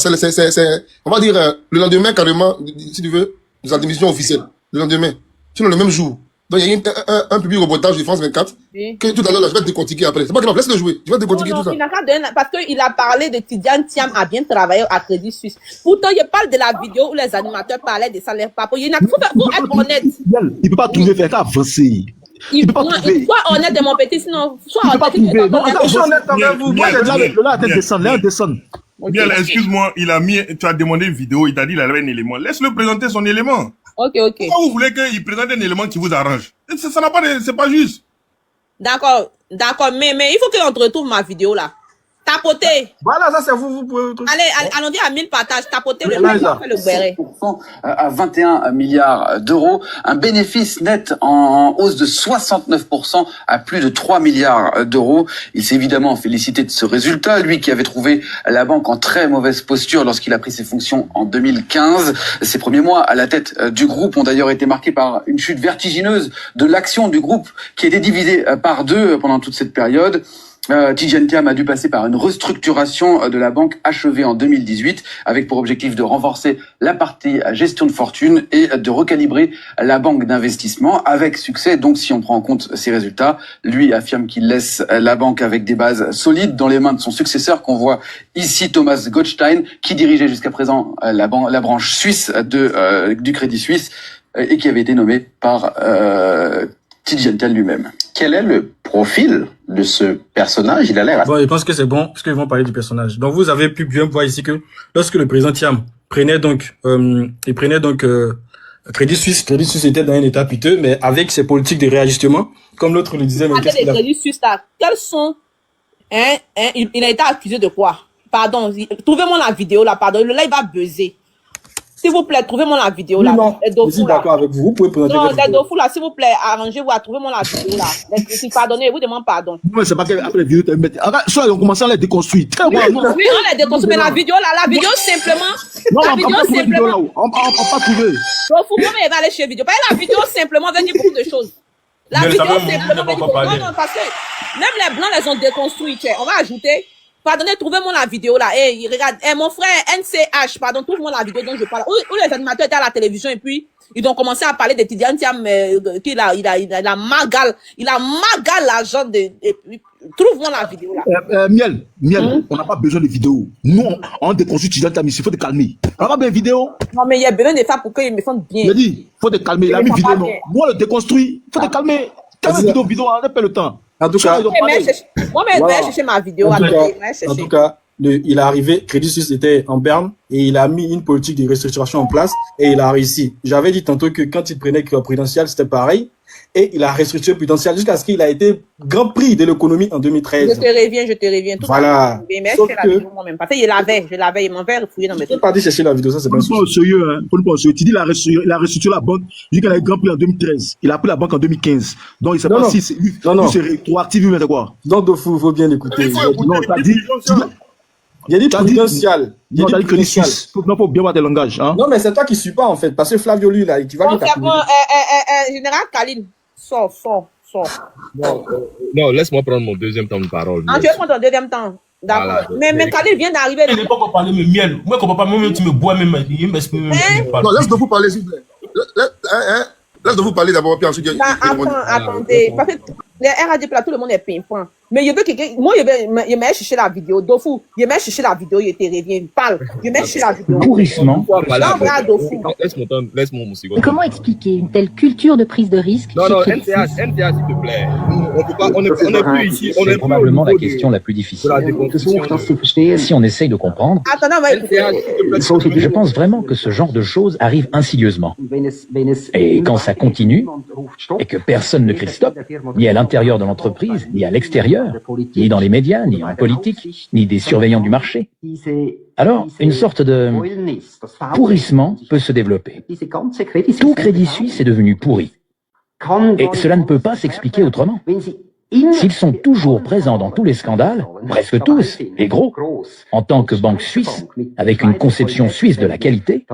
on va dire, le lendemain, carrément, si tu veux, de sa démission officielle. Le lendemain. Sinon, le même jour. Donc, il y a eu un public reportage de France 24, oui. Que tout à l'heure, là, je vais te décortiquer après. C'est pas grave, laisse-le jouer. Je vais te décortiquer tout ça. Parce qu'il a parlé de Tidjane Thiam a bien travaillé à Crédit Suisse. Pourtant, il parle de la vidéo où les animateurs parlaient des salaires pas. Il faut être honnête. Il ne peut pas trouver, faire qu'avancer. Il peut pas trouver. Sois honnête de mon petit, sinon, sois honnête. Il peut pas trouver. Non, je suis honnête avec vous. Moi, là, descend. Bien, excuse-moi, tu as demandé une vidéo, il t'a dit qu'il avait un élément. Laisse-le présenter son élément. Ok. Pourquoi vous voulez qu'il présente un élément qui vous arrange? Ça n'a pas c'est pas juste. D'accord. D'accord, mais il faut qu'on retrouve ma vidéo là. Tapotez. Voilà, ça c'est vous pouvez... Allez, allons dire à 1000 partages. Tapotez le Là, mec, là. fait le béret. 7% à 21 milliards d'euros, un bénéfice net en hausse de 69% à plus de 3 milliards d'euros. Il s'est évidemment félicité de ce résultat, lui qui avait trouvé la banque en très mauvaise posture lorsqu'il a pris ses fonctions en 2015. Ses premiers mois à la tête du groupe ont d'ailleurs été marqués par une chute vertigineuse de l'action du groupe qui était divisée par deux pendant toute cette période. Tidjane Thiam a dû passer par une restructuration de la banque achevée en 2018 avec pour objectif de renforcer la partie gestion de fortune et de recalibrer la banque d'investissement avec succès. Donc si on prend en compte ces résultats, lui affirme qu'il laisse la banque avec des bases solides dans les mains de son successeur qu'on voit ici, Thomas Gottstein, qui dirigeait jusqu'à présent la branche suisse du Crédit Suisse et qui avait été nommé par Tidjane Thiam lui-même. Quel est le profil de ce personnage? Il a l'air... Bon, je pense que c'est bon, parce qu'ils vont parler du personnage. Donc, vous avez pu bien voir ici que lorsque le président Thiam prenait donc Crédit Suisse était dans un état piteux, mais avec ses politiques de réajustement, comme l'autre le disait, mais qu'est-ce qu'il a... Crédit Suisse là, quels sont, il a été accusé de quoi? Pardon, trouvez-moi la vidéo là, pardon, le live va buzzer. S'il vous plaît, trouvez-moi la vidéo là. Non, je suis d'accord avec vous. Vous pouvez présenter non, votre les vidéo. Dofou là, s'il vous plaît, arrangez-vous à trouvez-moi la vidéo là. Les critiques, pardonnez, vous demande pardon. Non, c'est pas qu'après les vidéos, soit on commence à les déconstruire. Oui, on les déconstruit, mais la vidéo là, la vidéo simplement. Non, la on vidéo va pas trouver vidéo là. simplement. On va pas trouver. Dofou, moi, il va aller chez vidéo. Parce que la vidéo simplement veut dire beaucoup de choses. La Mais vidéo ça va, simplement veut dire beaucoup. Non, non, parce que même les blancs les ont déconstruits. On va ajouter. Pardonnez, trouvez-moi la vidéo là. Eh, regarde, mon frère NCH, pardon, trouve-moi la vidéo dont je parle. Où les animateurs étaient à la télévision et puis ils ont commencé à parler de Tidjane Thiam, qu'il a magal l'argent de. Trouve-moi la vidéo là. Miel, on n'a pas besoin de vidéo. Nous, on déconstruit Tidjane Thiam ici. Il faut te calmer. On n'a pas besoin de vidéo. Non, mais il y a besoin de faire pour qu'ils me sentent bien. Il a dit, il faut te calmer. Il a mis vidéo, non. Nous, on le déconstruit. Il faut te calmer. Calme vidéo, on n'a pas le temps. En tout cas, moi, je vais chercher ma vidéo. En tout cas, il est arrivé, Crédit Suisse était en berne et il a mis une politique de restructuration en place et il a réussi. J'avais dit tantôt que quand il prenait Prudential, c'était pareil et il a restructuré Prudential jusqu'à ce qu'il a été grand prix de l'économie en 2013. Je te reviens. Tout voilà. Mais je la vidéo moi-même. Parce que je l'avais, il m'avait refouillé dans mes trucs. Je pas dit chercher la vidéo, ça c'est pas au sérieux, hein. Faut pas au sérieux. Tu dis, il a restructuré la banque. Il dit qu'il a eu grand prix en 2013. Il a pris la banque en 2015. Donc, il sait pas si c'est rétroactif, mais c'est quoi. Donc, il faut bien l'écouter. Non, t'as dit, il a dit Prudential. Il a dit Crédit Suisse. Non, faut bien voir tes langages, hein. Non, mais c'est toi qui suis pas, en fait. Parce que Flavio, lui, là, tu vas lui taper. Général Kaline, sors. Non, laisse-moi prendre mon deuxième temps de parole. Ah, tu veux prendre ton deuxième temps? D'accord. Voilà, mais Kaline vient d'arriver. Il n'est pas encore parlé, mais miel. Moi, quand papa, moi-même, tu me bois, même, il m'exprime. Non, laisse de vous parler, s'il vous plaît. Laisse de vous parler d'abord, puis ensuite. Attendez. Parce que les RAD Plateau, tout le monde est pimpant. Mais je veux que moi, je vais chercher la vidéo. Dofou, je vais chercher la vidéo, il te revient, il parle. Je vais chercher la vidéo. Pourrissement. Laisse-moi mon second. Comment expliquer une telle culture de prise de risque? Non, NCH, s'il te plaît. On n'est plus ici. C'est probablement la question la plus difficile. Si on essaye de comprendre, je pense vraiment que ce genre de choses arrive insidieusement. Et quand ça continue, et que personne ne crie stop, ni à l'intérieur de l'entreprise, ni à l'extérieur, ni dans les médias, ni en politique, ni des surveillants du marché, alors une sorte de pourrissement peut se développer. Tout Crédit Suisse est devenu pourri. Et cela ne peut pas s'expliquer autrement. S'ils sont toujours présents dans tous les scandales, presque tous, et gros, en tant que banque suisse, avec une conception suisse de la qualité,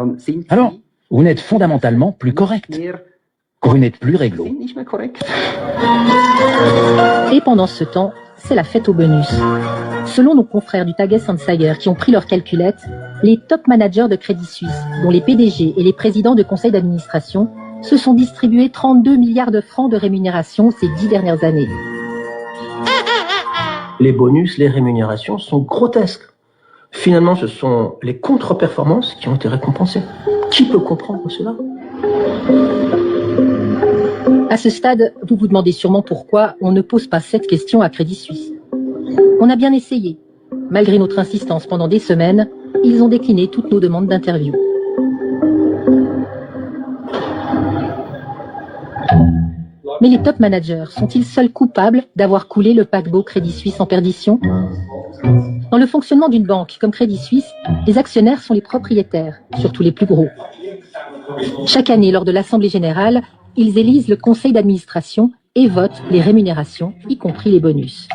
alors vous n'êtes fondamentalement plus correct. Vous n'êtes plus réglo. Et pendant ce temps, c'est la fête au bonus. Selon nos confrères du Tages Anzeiger qui ont pris leur calculette, les top managers de Crédit Suisse, dont les PDG et les présidents de conseils d'administration, se sont distribués 32 milliards de francs de rémunération ces 10 dernières années. Les bonus, les rémunérations sont grotesques. Finalement, ce sont les contre-performances qui ont été récompensées. Qui peut comprendre cela ? À ce stade, vous vous demandez sûrement pourquoi on ne pose pas cette question à Crédit Suisse. On a bien essayé. Malgré notre insistance pendant des semaines, ils ont décliné toutes nos demandes d'interview. Mais les top managers sont-ils seuls coupables d'avoir coulé le paquebot Crédit Suisse en perdition? Dans le fonctionnement d'une banque comme Crédit Suisse, les actionnaires sont les propriétaires, surtout les plus gros. Chaque année, lors de l'Assemblée générale, ils élisent le conseil d'administration et votent les rémunérations, y compris les bonus.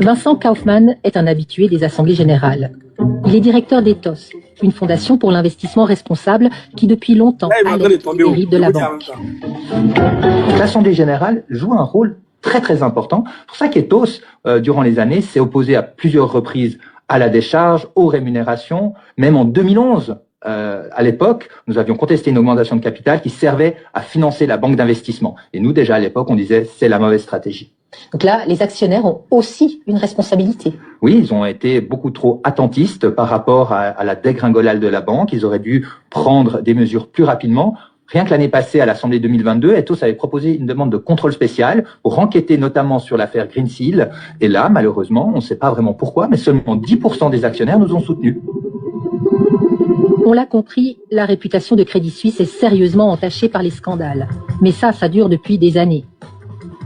Vincent Kaufmann est un habitué des assemblées générales. Il est directeur d'Ethos, une fondation pour l'investissement responsable qui depuis longtemps alerte les dérives de la banque. L'Assemblée générale joue un rôle très très important. C'est pour ça qu'Ethos, durant les années, s'est opposé à plusieurs reprises à la décharge, aux rémunérations. Même en 2011, à l'époque, nous avions contesté une augmentation de capital qui servait à financer la banque d'investissement. Et nous, déjà à l'époque, on disait c'est la mauvaise stratégie. Donc là, les actionnaires ont aussi une responsabilité. Oui, ils ont été beaucoup trop attentistes par rapport à la dégringolade de la banque. Ils auraient dû prendre des mesures plus rapidement. Rien que l'année passée, à l'Assemblée 2022, Ethos avait proposé une demande de contrôle spécial pour enquêter notamment sur l'affaire Greensill. Et là, malheureusement, on ne sait pas vraiment pourquoi, mais seulement 10% des actionnaires nous ont soutenus. On l'a compris, la réputation de Crédit Suisse est sérieusement entachée par les scandales. Mais ça dure depuis des années.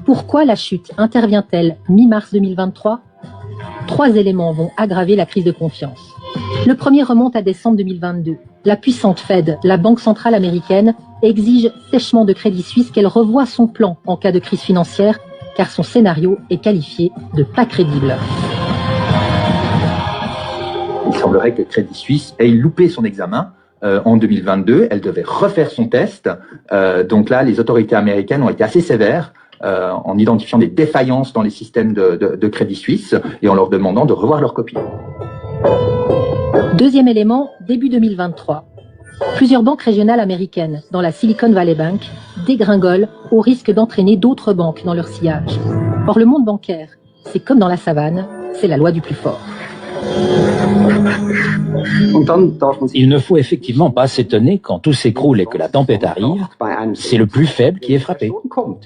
Pourquoi la chute intervient-elle mi-mars 2023 ? 3 éléments vont aggraver la crise de confiance. Le premier remonte à décembre 2022. La puissante Fed, la banque centrale américaine, exige sèchement de Crédit Suisse qu'elle revoie son plan en cas de crise financière, car son scénario est qualifié de pas crédible. Il semblerait que Crédit Suisse ait loupé son examen en 2022. Elle devait refaire son test. Donc là, les autorités américaines ont été assez sévères en identifiant des défaillances dans les systèmes de Crédit Suisse et en leur demandant de revoir leur copie. Deuxième élément, début 2023. Plusieurs banques régionales américaines, dans la Silicon Valley Bank, dégringolent au risque d'entraîner d'autres banques dans leur sillage. Or, le monde bancaire, c'est comme dans la savane, c'est la loi du plus fort. Il ne faut effectivement pas s'étonner quand tout s'écroule et que la tempête arrive, c'est le plus faible qui est frappé.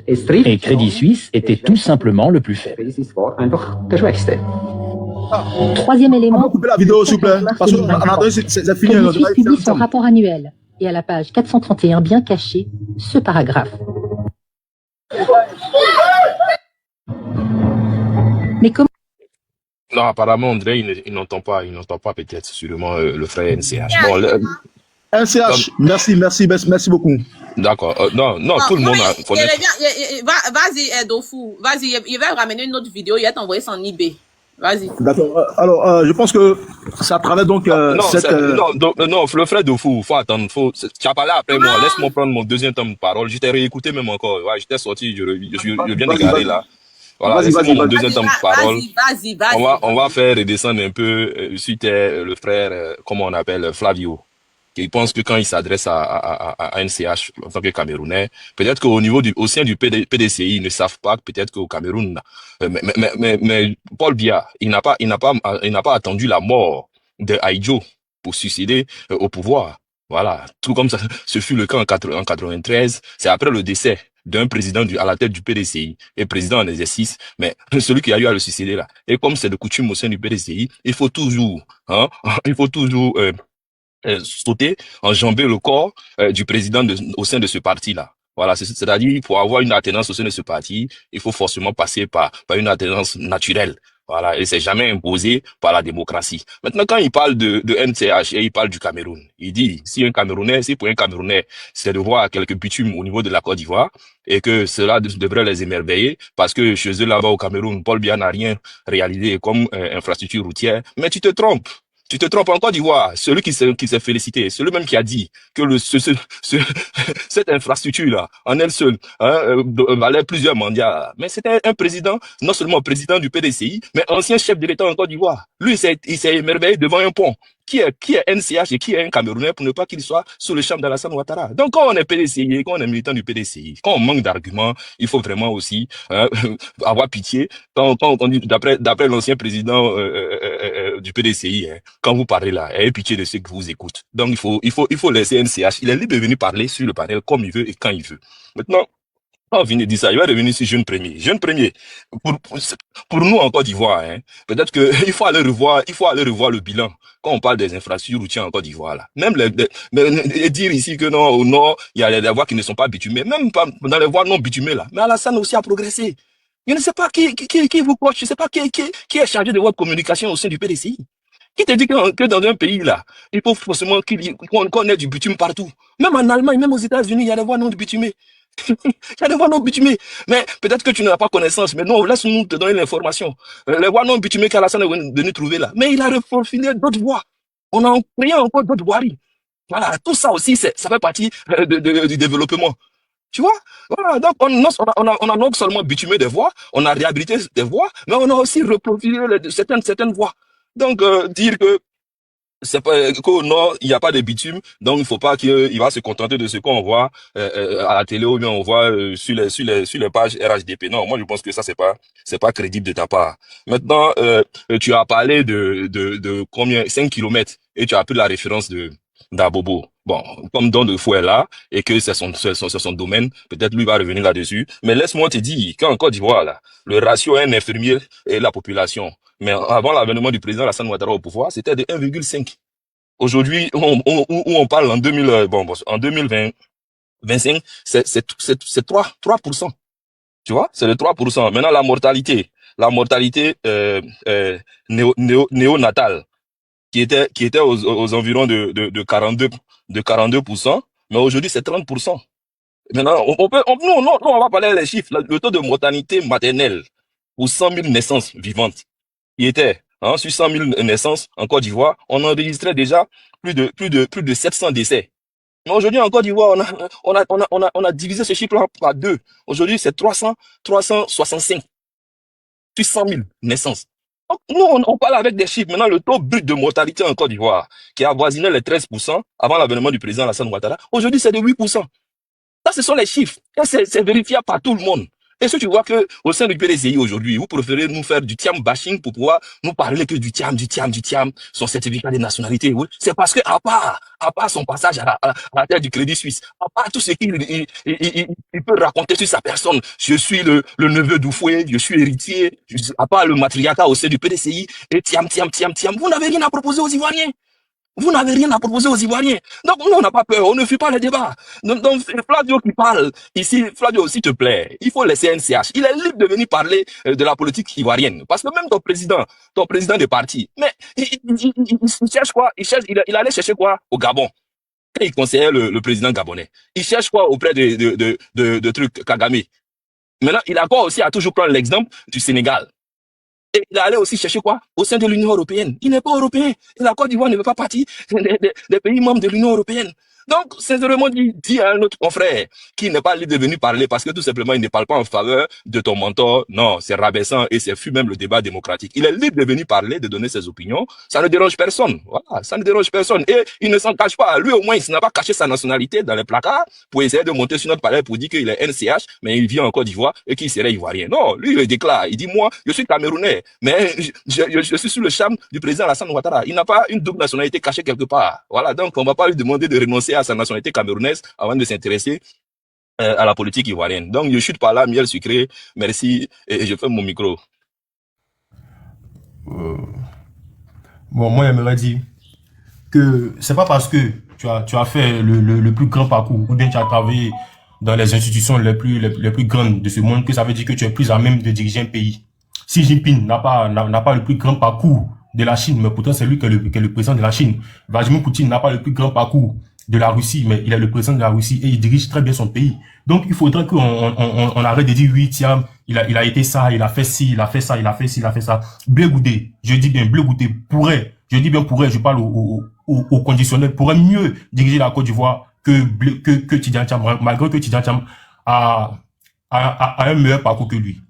Et Crédit Suisse était tout simplement le plus faible. Troisième élément, Coupez la vidéo, s'il vous plaît. Parce que c'est fini. Crédit Suisse publie son rapport annuel. Et à la page 431, bien caché, ce paragraphe. Mais comment... Non, apparemment, André, il n'entend pas peut-être sûrement le frère NCH. Bon, NCH, merci beaucoup. D'accord. Non, tout le monde connaît. Vas-y, Dofu. Vas-y, il va ramener une autre vidéo. Il va t'envoyer son eBay. Vas-y. D'accord. Alors, je pense que ça travaille donc cette... Non, le frère Dofu, faut attendre. Tu as parlé après moi. Laisse-moi prendre mon deuxième temps de parole. Je t'ai réécouté même encore. Ouais, j'étais sorti, je viens de garder là. Voilà, laisse-moi mon deuxième temps de parole. Vas-y. On va faire redescendre un peu suite le frère, comment on appelle, Flavio. Qui pense que quand il s'adresse à NCH en tant que Camerounais, peut-être au sein du PDCI, ils ne savent pas peut-être qu'au Cameroun, mais Paul Biya, il n'a pas attendu la mort de Aïdjo pour succéder au pouvoir. Voilà. Tout comme ça, ce fut le cas en 93. C'est après le décès d'un président à la tête du PDCI et président en exercice, mais celui qui a eu à le succéder là. Et comme c'est de coutume au sein du PDCI, il faut toujours sauter, enjamber le corps du président au sein de ce parti-là. Voilà, c'est-à-dire pour avoir une alternance au sein de ce parti, il faut forcément passer par une alternance naturelle. Voilà, et c'est jamais imposé par la démocratie. Maintenant, quand il parle de NCH et il parle du Cameroun, il dit si pour un Camerounais, c'est de voir quelques bitumes au niveau de la Côte d'Ivoire et que cela devrait les émerveiller parce que chez eux là-bas au Cameroun, Paul Biya n'a rien réalisé comme infrastructure routière, mais tu te trompes. Tu te trompes en Côte d'Ivoire. Celui qui s'est félicité, celui même qui a dit que cette infrastructure-là, en elle seule, valait plusieurs mandats. Mais c'était un président, non seulement président du PDCI, mais ancien chef de l'État en Côte d'Ivoire. Lui, il s'est émerveillé devant un pont. Qui est NCH et qui est un Camerounais pour ne pas qu'il soit sous le charme d'Alassane Ouattara. Donc, quand on est PDCI, quand on est militant du PDCI, quand on manque d'arguments, il faut vraiment aussi avoir pitié. Quand on dit, d'après l'ancien président du PDCI, quand vous parlez là, ayez pitié de ceux qui vous écoutent. Donc, il faut laisser NCH. Il est libre de venir parler sur le panel comme il veut et quand il veut. Maintenant, On vient de dire ça, il va revenir sur jeune premier. Jeune premier, pour nous en Côte d'Ivoire, hein, peut-être que il faut aller revoir le bilan quand on parle des infrastructures routières en Côte d'Ivoire là. Même et dire ici que non, au nord, il y a des voies qui ne sont pas bitumées, même pas dans les voies non bitumées là. Mais Alassane aussi a progressé. Je ne sais pas qui vous coach, je ne sais pas qui est chargé de votre communication au sein du PDCI. Qui te dit que dans un pays là, il faut forcément qu'on ait du bitume partout. Même en Allemagne, même aux États-Unis, il y a des voies non bitumées. Il y a des voies non bitumées. Mais peut-être que tu n'as pas connaissance. Mais non, laisse-nous te donner l'information. Les voies non bitumées qu'Alassane est venu trouver là. Mais il a refilé d'autres voies. On a créé encore d'autres voiries. Voilà, tout ça aussi, ça fait partie du développement. Tu vois? Voilà, donc on a non seulement bitumé des voies, on a réhabilité des voies, mais on a aussi reprofilé certaines voies. Donc, dire que c'est pas qu'au nord il n'y a pas de bitume, donc il faut pas qu'il va se contenter de ce qu'on voit à la télé ou bien on voit sur les pages RHDP. Non, moi je pense que ça c'est pas crédible de ta part. Maintenant, tu as parlé de combien 5 kilomètres et tu as pris la référence d'Abobo. Bon, comme Don de Fouet là et que c'est son domaine, peut-être lui va revenir là-dessus. Mais laisse-moi te dire qu'en Côte d'Ivoire là, le ratio est un infirmier et la population. Mais avant l'avènement du président Alassane Ouattara au pouvoir, c'était de 1,5. Aujourd'hui, on parle en 2025, c'est 3%. Tu vois, c'est de 3%. Maintenant, la mortalité néonatale, qui était aux environs de 42%, mais aujourd'hui, c'est 30%. Maintenant, on va parler des chiffres. Le taux de mortalité maternelle pour 100 000 naissances vivantes, qui était sur 100 000 naissances en Côte d'Ivoire, on enregistrait déjà plus de 700 décès. Mais aujourd'hui en Côte d'Ivoire, on a divisé ce chiffre-là par 2. Aujourd'hui, c'est 365 sur 100 000 naissances. Donc, nous, on parle avec des chiffres. Maintenant, le taux brut de mortalité en Côte d'Ivoire, qui avoisinait les 13% avant l'avènement du président Alassane Ouattara, aujourd'hui, c'est de 8%. Ça, ce sont les chiffres. Et c'est vérifiable par tout le monde. Est-ce que tu vois que au sein du PDCI aujourd'hui, vous préférez nous faire du tiam bashing pour pouvoir nous parler que du tiam, son certificat de nationalité, oui? C'est parce que, à part son passage à la tête du Crédit Suisse, à part tout ce qu'il peut raconter sur sa personne, je suis le neveu d'Oufoué, je suis héritier, à part le matriarcat au sein du PDCI, et tiam, vous n'avez rien à proposer aux Ivoiriens. Vous n'avez rien à proposer aux Ivoiriens. Donc, nous, on n'a pas peur. On ne fuit pas les débats. Donc, Flavio qui parle ici, Flavio, s'il te plaît, il faut laisser NCH. Il est libre de venir parler de la politique ivoirienne. Parce que même ton président de parti, mais il cherche quoi? Il allait chercher quoi au Gabon? Quand il conseillait le président gabonais. Il cherche quoi auprès de trucs Kagame? Maintenant, il a quoi aussi à toujours prendre l'exemple du Sénégal. Et il allait aussi chercher quoi? Au sein de l'Union européenne. Il n'est pas européen. Et la Côte d'Ivoire ne veut pas partie des pays membres de l'Union européenne. Donc, sincèrement, dit à un autre confrère qui n'est pas libre de venir parler parce que tout simplement, il ne parle pas en faveur de ton mentor. Non, c'est rabaissant et c'est fut même le débat démocratique. Il est libre de venir parler, de donner ses opinions. Ça ne dérange personne. Voilà, ça ne dérange personne. Et il ne s'en cache pas. Lui, au moins, il n'a pas caché sa nationalité dans les placards pour essayer de monter sur notre palais pour dire qu'il est NCH, mais il vit en Côte d'Ivoire et qu'il serait ivoirien. Non, lui, il le déclare. Il dit, moi, je suis camerounais, mais je suis sous le charme du président Alassane Ouattara. Il n'a pas une double nationalité cachée quelque part. Voilà, donc on ne va pas lui demander de renoncer à sa nationalité camerounaise avant de s'intéresser à la politique ivoirienne. Donc, je chute par là, miel sucré. Merci. Et je ferme mon micro. Bon, moi, j'aimerais dire que c'est pas parce que tu as fait le plus grand parcours ou bien tu as travaillé dans les institutions les plus grandes de ce monde que ça veut dire que tu es plus à même de diriger un pays. Xi Jinping n'a pas le plus grand parcours de la Chine, mais pourtant c'est lui qui est le président de la Chine. Vladimir Poutine n'a pas le plus grand parcours de la Russie, mais il est le président de la Russie et il dirige très bien son pays. Donc, il faudrait qu'on arrête de dire, oui, tiens, il a été ça, il a fait ci, il a fait ça, il a fait ci, il a fait ça. Blé Goudé, je dis bien, Blé Goudé pourrait, je parle au conditionnel, pourrait mieux diriger la Côte d'Ivoire que Tidjane Thiam, malgré que Tidjane Thiam a un meilleur parcours que lui.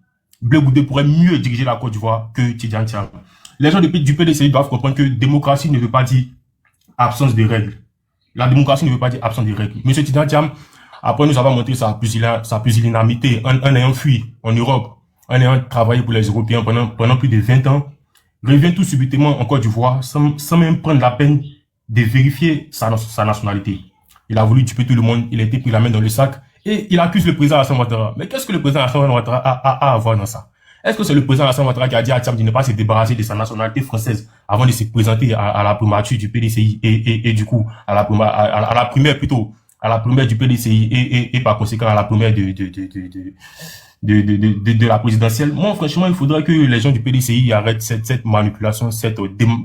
Blé Goudé pourrait mieux diriger la Côte d'Ivoire que Tidjane Thiam. Les gens du PDCI doivent comprendre que démocratie ne veut pas dire absence de règles. La démocratie ne veut pas dire absence de règles. Monsieur Tidjane Thiam, après nous avons montré sa pusillanimité en ayant fui en Europe, en ayant travaillé pour les Européens pendant plus de 20 ans, revient tout subitement en Côte d'Ivoire sans même prendre la peine de vérifier sa nationalité. Il a voulu tuer tout le monde, il a été pris la main dans le sac Et il accuse le président Alassane Ouattara. Mais qu'est-ce que le président Alassane Ouattara a à voir dans ça? Est-ce que c'est le président Alassane Ouattara qui a dit à Thiam de ne pas se débarrasser de sa nationalité française avant de se présenter à la primature du PDCI et du coup, à la primaire plutôt, à la primaire du PDCI et par conséquent à la primaire de la présidentielle? Moi, franchement, il faudrait que les gens du PDCI arrêtent cette manipulation, cette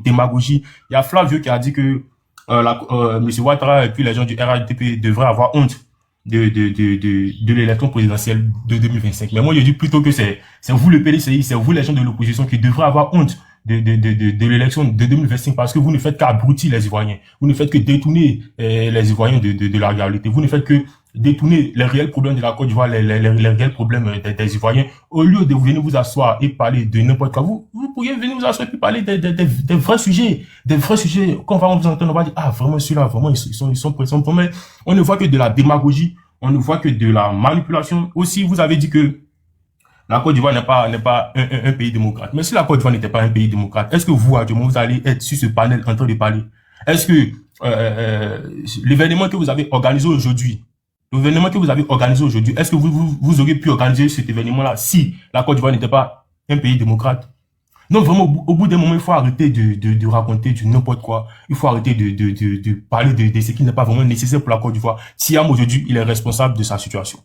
démagogie. Il y a Flavio qui a dit que M. Ouattara et puis les gens du RADP devraient avoir honte de l'élection présidentielle de 2025. Mais moi, je dis plutôt que c'est vous le PDCI, c'est vous les gens de l'opposition qui devraient avoir honte de l'élection de 2025 parce que vous ne faites qu'abrutir les Ivoiriens. Vous ne faites que détourner les Ivoiriens de la réalité. Vous ne faites que détourner les réels problèmes de la Côte d'Ivoire, les réels problèmes des Ivoiriens. Au lieu de venir vous asseoir et parler de n'importe quoi, vous pourriez venir vous asseoir et parler des vrais sujets. Des vrais sujets. Quand on va vous entendre, on va dire, ah, vraiment, celui-là, vraiment, ils sont présents. Mais on ne voit que de la démagogie. On ne voit que de la manipulation. Aussi, vous avez dit que la Côte d'Ivoire n'est pas un pays démocrate. Mais si la Côte d'Ivoire n'était pas un pays démocrate, est-ce que vous, actuellement, vous allez être sur ce panel en train de parler? Est-ce que l'événement que vous avez organisé aujourd'hui, est-ce que vous auriez pu organiser cet événement-là si la Côte d'Ivoire n'était pas un pays démocrate? Non, vraiment, au bout d'un moment, il faut arrêter de raconter du n'importe quoi. Il faut arrêter de parler de ce qui n'est pas vraiment nécessaire pour la Côte d'Ivoire. Thiam, aujourd'hui, il est responsable de sa situation.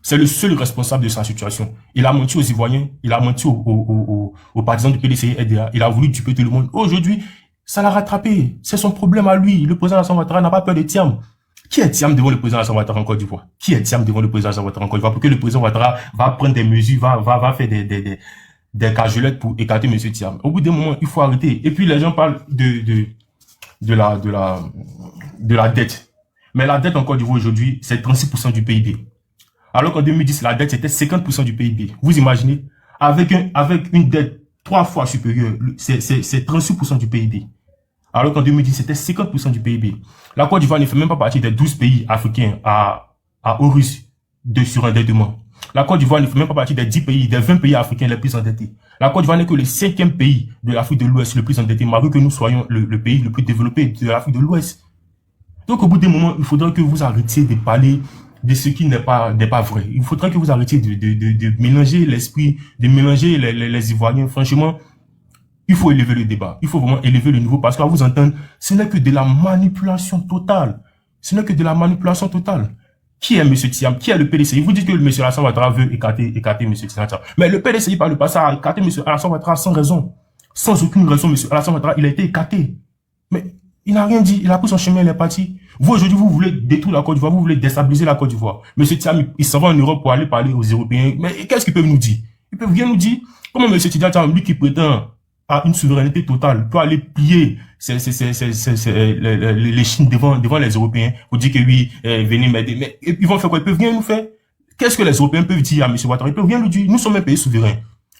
C'est le seul responsable de sa situation. Il a menti aux Ivoiriens, il a menti aux partisans du PDCI EDA, il a voulu duper tout le monde. Aujourd'hui, ça l'a rattrapé. C'est son problème à lui. Le président Alassane Ouattara n'a pas peur de Thiam. Qui est Thiam devant le président Alassane Ouattara en Côte d'Ivoire? Qui est Thiam devant le président Alassane Ouattara en Côte d'Ivoire? Pour que le président Ouattara va prendre des mesures, va faire des cajolettes pour écarter M. Thiam. Au bout d'un moment, il faut arrêter. Et puis, les gens parlent de la dette. Mais la dette en Côte d'Ivoire aujourd'hui, c'est 36% du PIB. Alors qu'en 2010, la dette, c'était 50% du PIB. Vous imaginez? Avec une dette 3 fois supérieure, c'est 36% du PIB. Alors qu'en 2010, c'était 50% du PIB. La Côte d'Ivoire ne fait même pas partie des 12 pays africains à haut risque de surendettement. La Côte d'Ivoire ne fait même pas partie des 10 pays, des 20 pays africains les plus endettés. La Côte d'Ivoire n'est que le 5e pays de l'Afrique de l'Ouest le plus endetté, malgré que nous soyons le pays le plus développé de l'Afrique de l'Ouest. Donc, au bout d'un moment, il faudra que vous arrêtiez de parler de ce qui n'est pas vrai. Il faudra que vous arrêtiez de mélanger l'esprit, de mélanger les Ivoiriens. Franchement, il faut élever le débat. Il faut vraiment élever le niveau parce qu'à vous entendre, ce n'est que de la manipulation totale. Ce n'est que de la manipulation totale. Qui est M. Thiam? Qui est le PDCI? Vous dites que M. Alassane Ouattara veut écarter M. Thiam. Mais le PDCI, par le passé, a écarté M. Alassane Ouattara sans raison. Sans aucune raison, M. Alassane Ouattara, il a été écarté. Mais il n'a rien dit. Il a pris son chemin, il est parti. Vous, aujourd'hui, vous voulez détruire la Côte d'Ivoire, vous voulez déstabiliser la Côte d'Ivoire. M. Thiam, il s'en va en Europe pour aller parler aux Européens. Mais qu'est-ce qu'ils peuvent nous dire? Ils peuvent rien nous dire. Comment M. Thiam, lui qui prétend à une souveraineté totale, peut aller plier les Chines devant les Européens pour dire que oui, venez m'aider. Mais ils vont faire quoi? Ils peuvent rien nous faire. Qu'est-ce que les Européens peuvent dire à M. Ouattara? Ils peuvent rien nous dire. Nous sommes un pays souverain.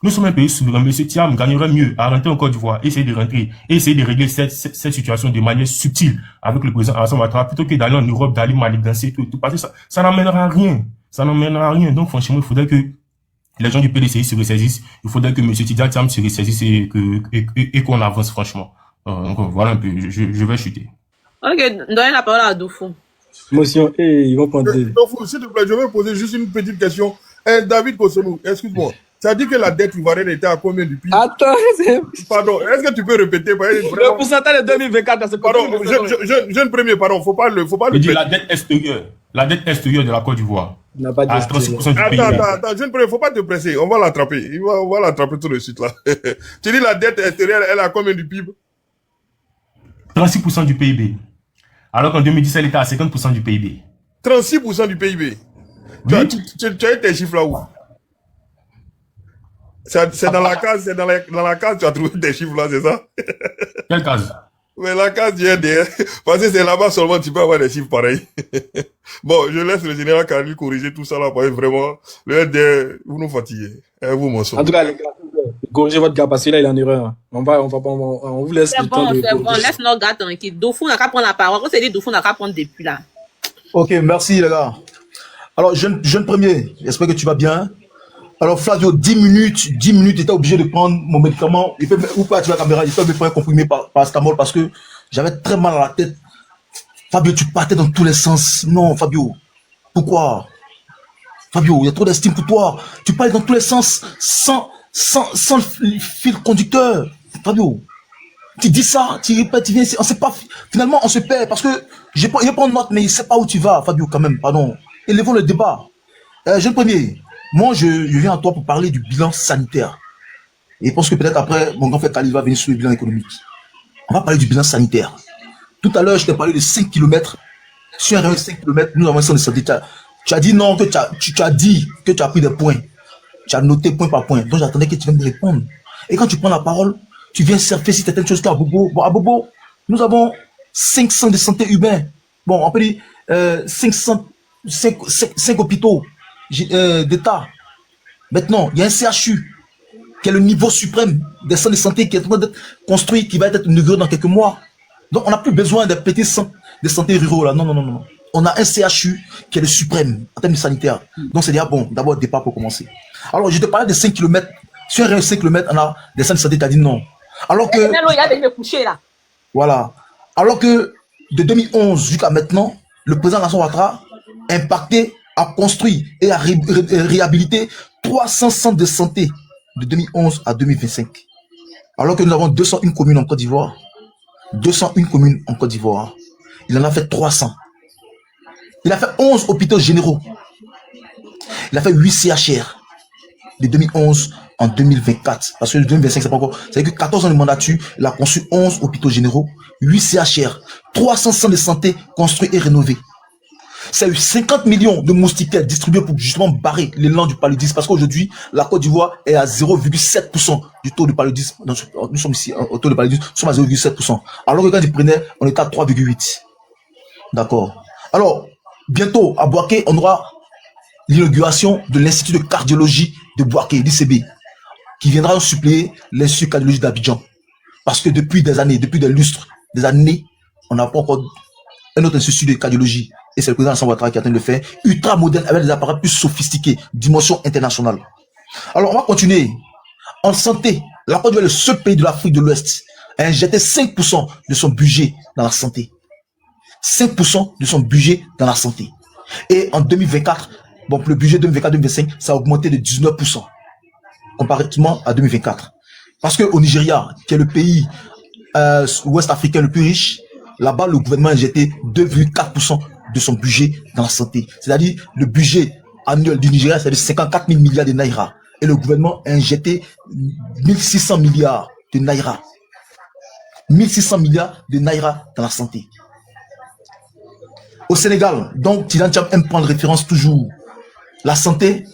Nous sommes un pays souverain. M. Thiam gagnerait mieux à rentrer en Côte d'Ivoire, essayer de rentrer, et essayer de régler cette situation de manière subtile avec le président Alassane Ouattara, plutôt que d'aller en Europe, d'aller manigancer tout, parce que ça n'amènera à rien. Ça n'amènera à rien. Donc, franchement, il faudrait que les gens du PDCI se ressaisissent. Il faudrait que M. Thiam se ressaisisse et qu'on avance, franchement. Donc, voilà un peu. Je vais chuter. Ok, donnez la parole à Doufou. Motion, ils vont prendre des... Doufou, s'il te plaît, je vais poser juste une petite question. David Kosonou, excuse-moi. Ça dit que la dette ivoirienne était à combien du PIB? Attends, pardon, est-ce que tu peux répéter? Le pourcentage de 2024, c'est pas... Pardon, jeune premier, pardon, faut pas le... Je dis la dette extérieure. La dette extérieure de la Côte d'Ivoire. N'a pas dit 36% du pays. Attends, jeune premier, faut pas te presser. On va l'attraper. On va l'attraper tout de suite, là. Tu dis la dette extérieure, elle a combien du PIB? 36% du PIB. Alors qu'en 2010, elle était à 50% du PIB. 36% du PIB. Oui. Tu as eu tes chiffres là où? C'est dans la case, tu as trouvé tes chiffres là, c'est ça? Quelle case? Mais la case du NDR, parce que c'est là-bas seulement tu peux avoir des chiffres pareils. Bon, je laisse le général Karli corriger tout ça là, parce que vraiment, le NDR, vous nous fatiguez. Vous m'en sortez. En tout cas, les gars, corrigez votre gars, parce que là, il est en erreur. On vous laisse le temps de... C'est bon, laisse nos gars tranquilles. Doufou n'a qu'à prendre la parole. On s'est dit Doufou n'a qu'à prendre depuis là. Ok, merci les gars. Alors, jeune premier, j'espère que tu vas bien. Alors, Flavio, 10 minutes, j'étais obligé de prendre mon médicament. Ou pas, tu vas la caméra, il peut me faire comprimer par Astamol parce que j'avais très mal à la tête. Fabio, tu partais dans tous les sens. Non, Fabio. Pourquoi? Fabio, il y a trop d'estime pour toi. Tu parles dans tous les sens sans le fil conducteur. Fabio, tu dis ça, tu répètes, tu viens, on sait pas. Finalement, on se perd parce que je prends note, mais il ne sait pas où tu vas, Fabio, quand même, pardon. Élevons le débat. Jeune premier, moi, je viens à toi pour parler du bilan sanitaire. Et je pense que peut-être après, mon grand frère Khalil va venir sur le bilan économique. On va parler du bilan sanitaire. Tout à l'heure, je t'ai parlé de 5 km. Sur un rayon de 5 km, nous avons un centre de santé. Tu as dit non, que tu as dit que tu as pris des points. Tu as noté point par point. Donc j'attendais que tu viennes me répondre. Et quand tu prends la parole, tu viens surfer sur certaines choses qu'à Bobo. Bon, à Bobo, nous avons 5 centres de santé urbains. Bon, on peut dire 5 hôpitaux d'État. Maintenant, il y a un CHU qui est le niveau suprême des centres de santé qui est en train d'être construit, qui va être inauguré dans quelques mois. Donc, on n'a plus besoin des petits centres de santé ruraux là. Non, non, non, non. On a un CHU qui est le suprême en termes de sanitaire. Donc, c'est déjà bon, d'abord, départ pour commencer. Alors, je te parlais de 5 km. Sur un 5 km, on a des centres de santé, tu as dit non. Alors que. Il a me coucher là. Voilà. Alors que de 2011 jusqu'à maintenant, le président Alassane Ouattara, impacté, a construit et a réhabilité 300 centres de santé de 2011 à 2025. Alors que nous avons 201 communes en Côte d'Ivoire. 201 communes en Côte d'Ivoire. Il en a fait 300. Il a fait 11 hôpitaux généraux. Il a fait 8 CHR de 2011 en 2024. Parce que de 2025, c'est pas encore. C'est-à-dire que 14 ans de mandature, il a conçu 11 hôpitaux généraux, 8 CHR, 300 centres de santé construits et rénovés. C'est eu 50 millions de moustiquaires distribués pour justement barrer l'élan du paludisme. Parce qu'aujourd'hui, la Côte d'Ivoire est à 0,7% du taux de paludisme. Nous sommes ici au taux de paludisme, nous sommes à 0,7%. Alors que quand ils prenaient, on était à 3,8%. D'accord. Alors, bientôt, à Bouaké, on aura l'inauguration de l'Institut de cardiologie de Bouaké, l'ICB, qui viendra suppléer l'Institut de cardiologie d'Abidjan. Parce que depuis des années, depuis des lustres, des années, on n'a pas encore un autre institut de cardiologie. Et c'est le président Alassane Ouattara qui est en train de le faire, ultra moderne, avec des appareils plus sophistiqués, dimension internationale. Alors, on va continuer. En santé, la Côte d'Ivoire est le seul pays de l'Afrique de l'Ouest à injecter 5% de son budget dans la santé. 5% de son budget dans la santé. Et en 2024, bon, pour le budget 2024-2025, ça a augmenté de 19%, comparativement à 2024. Parce qu'au Nigeria, qui est le pays ouest africain le plus riche, là-bas, le gouvernement a injecté 2,4% de son budget dans la santé. C'est-à-dire, le budget annuel du Nigeria, c'est de 54 000 milliards de naira. Et le gouvernement a injecté 1600 milliards de naira. 1600 milliards de naira dans la santé. Au Sénégal, donc, Tidiane Thiam aime prendre référence toujours. La santé,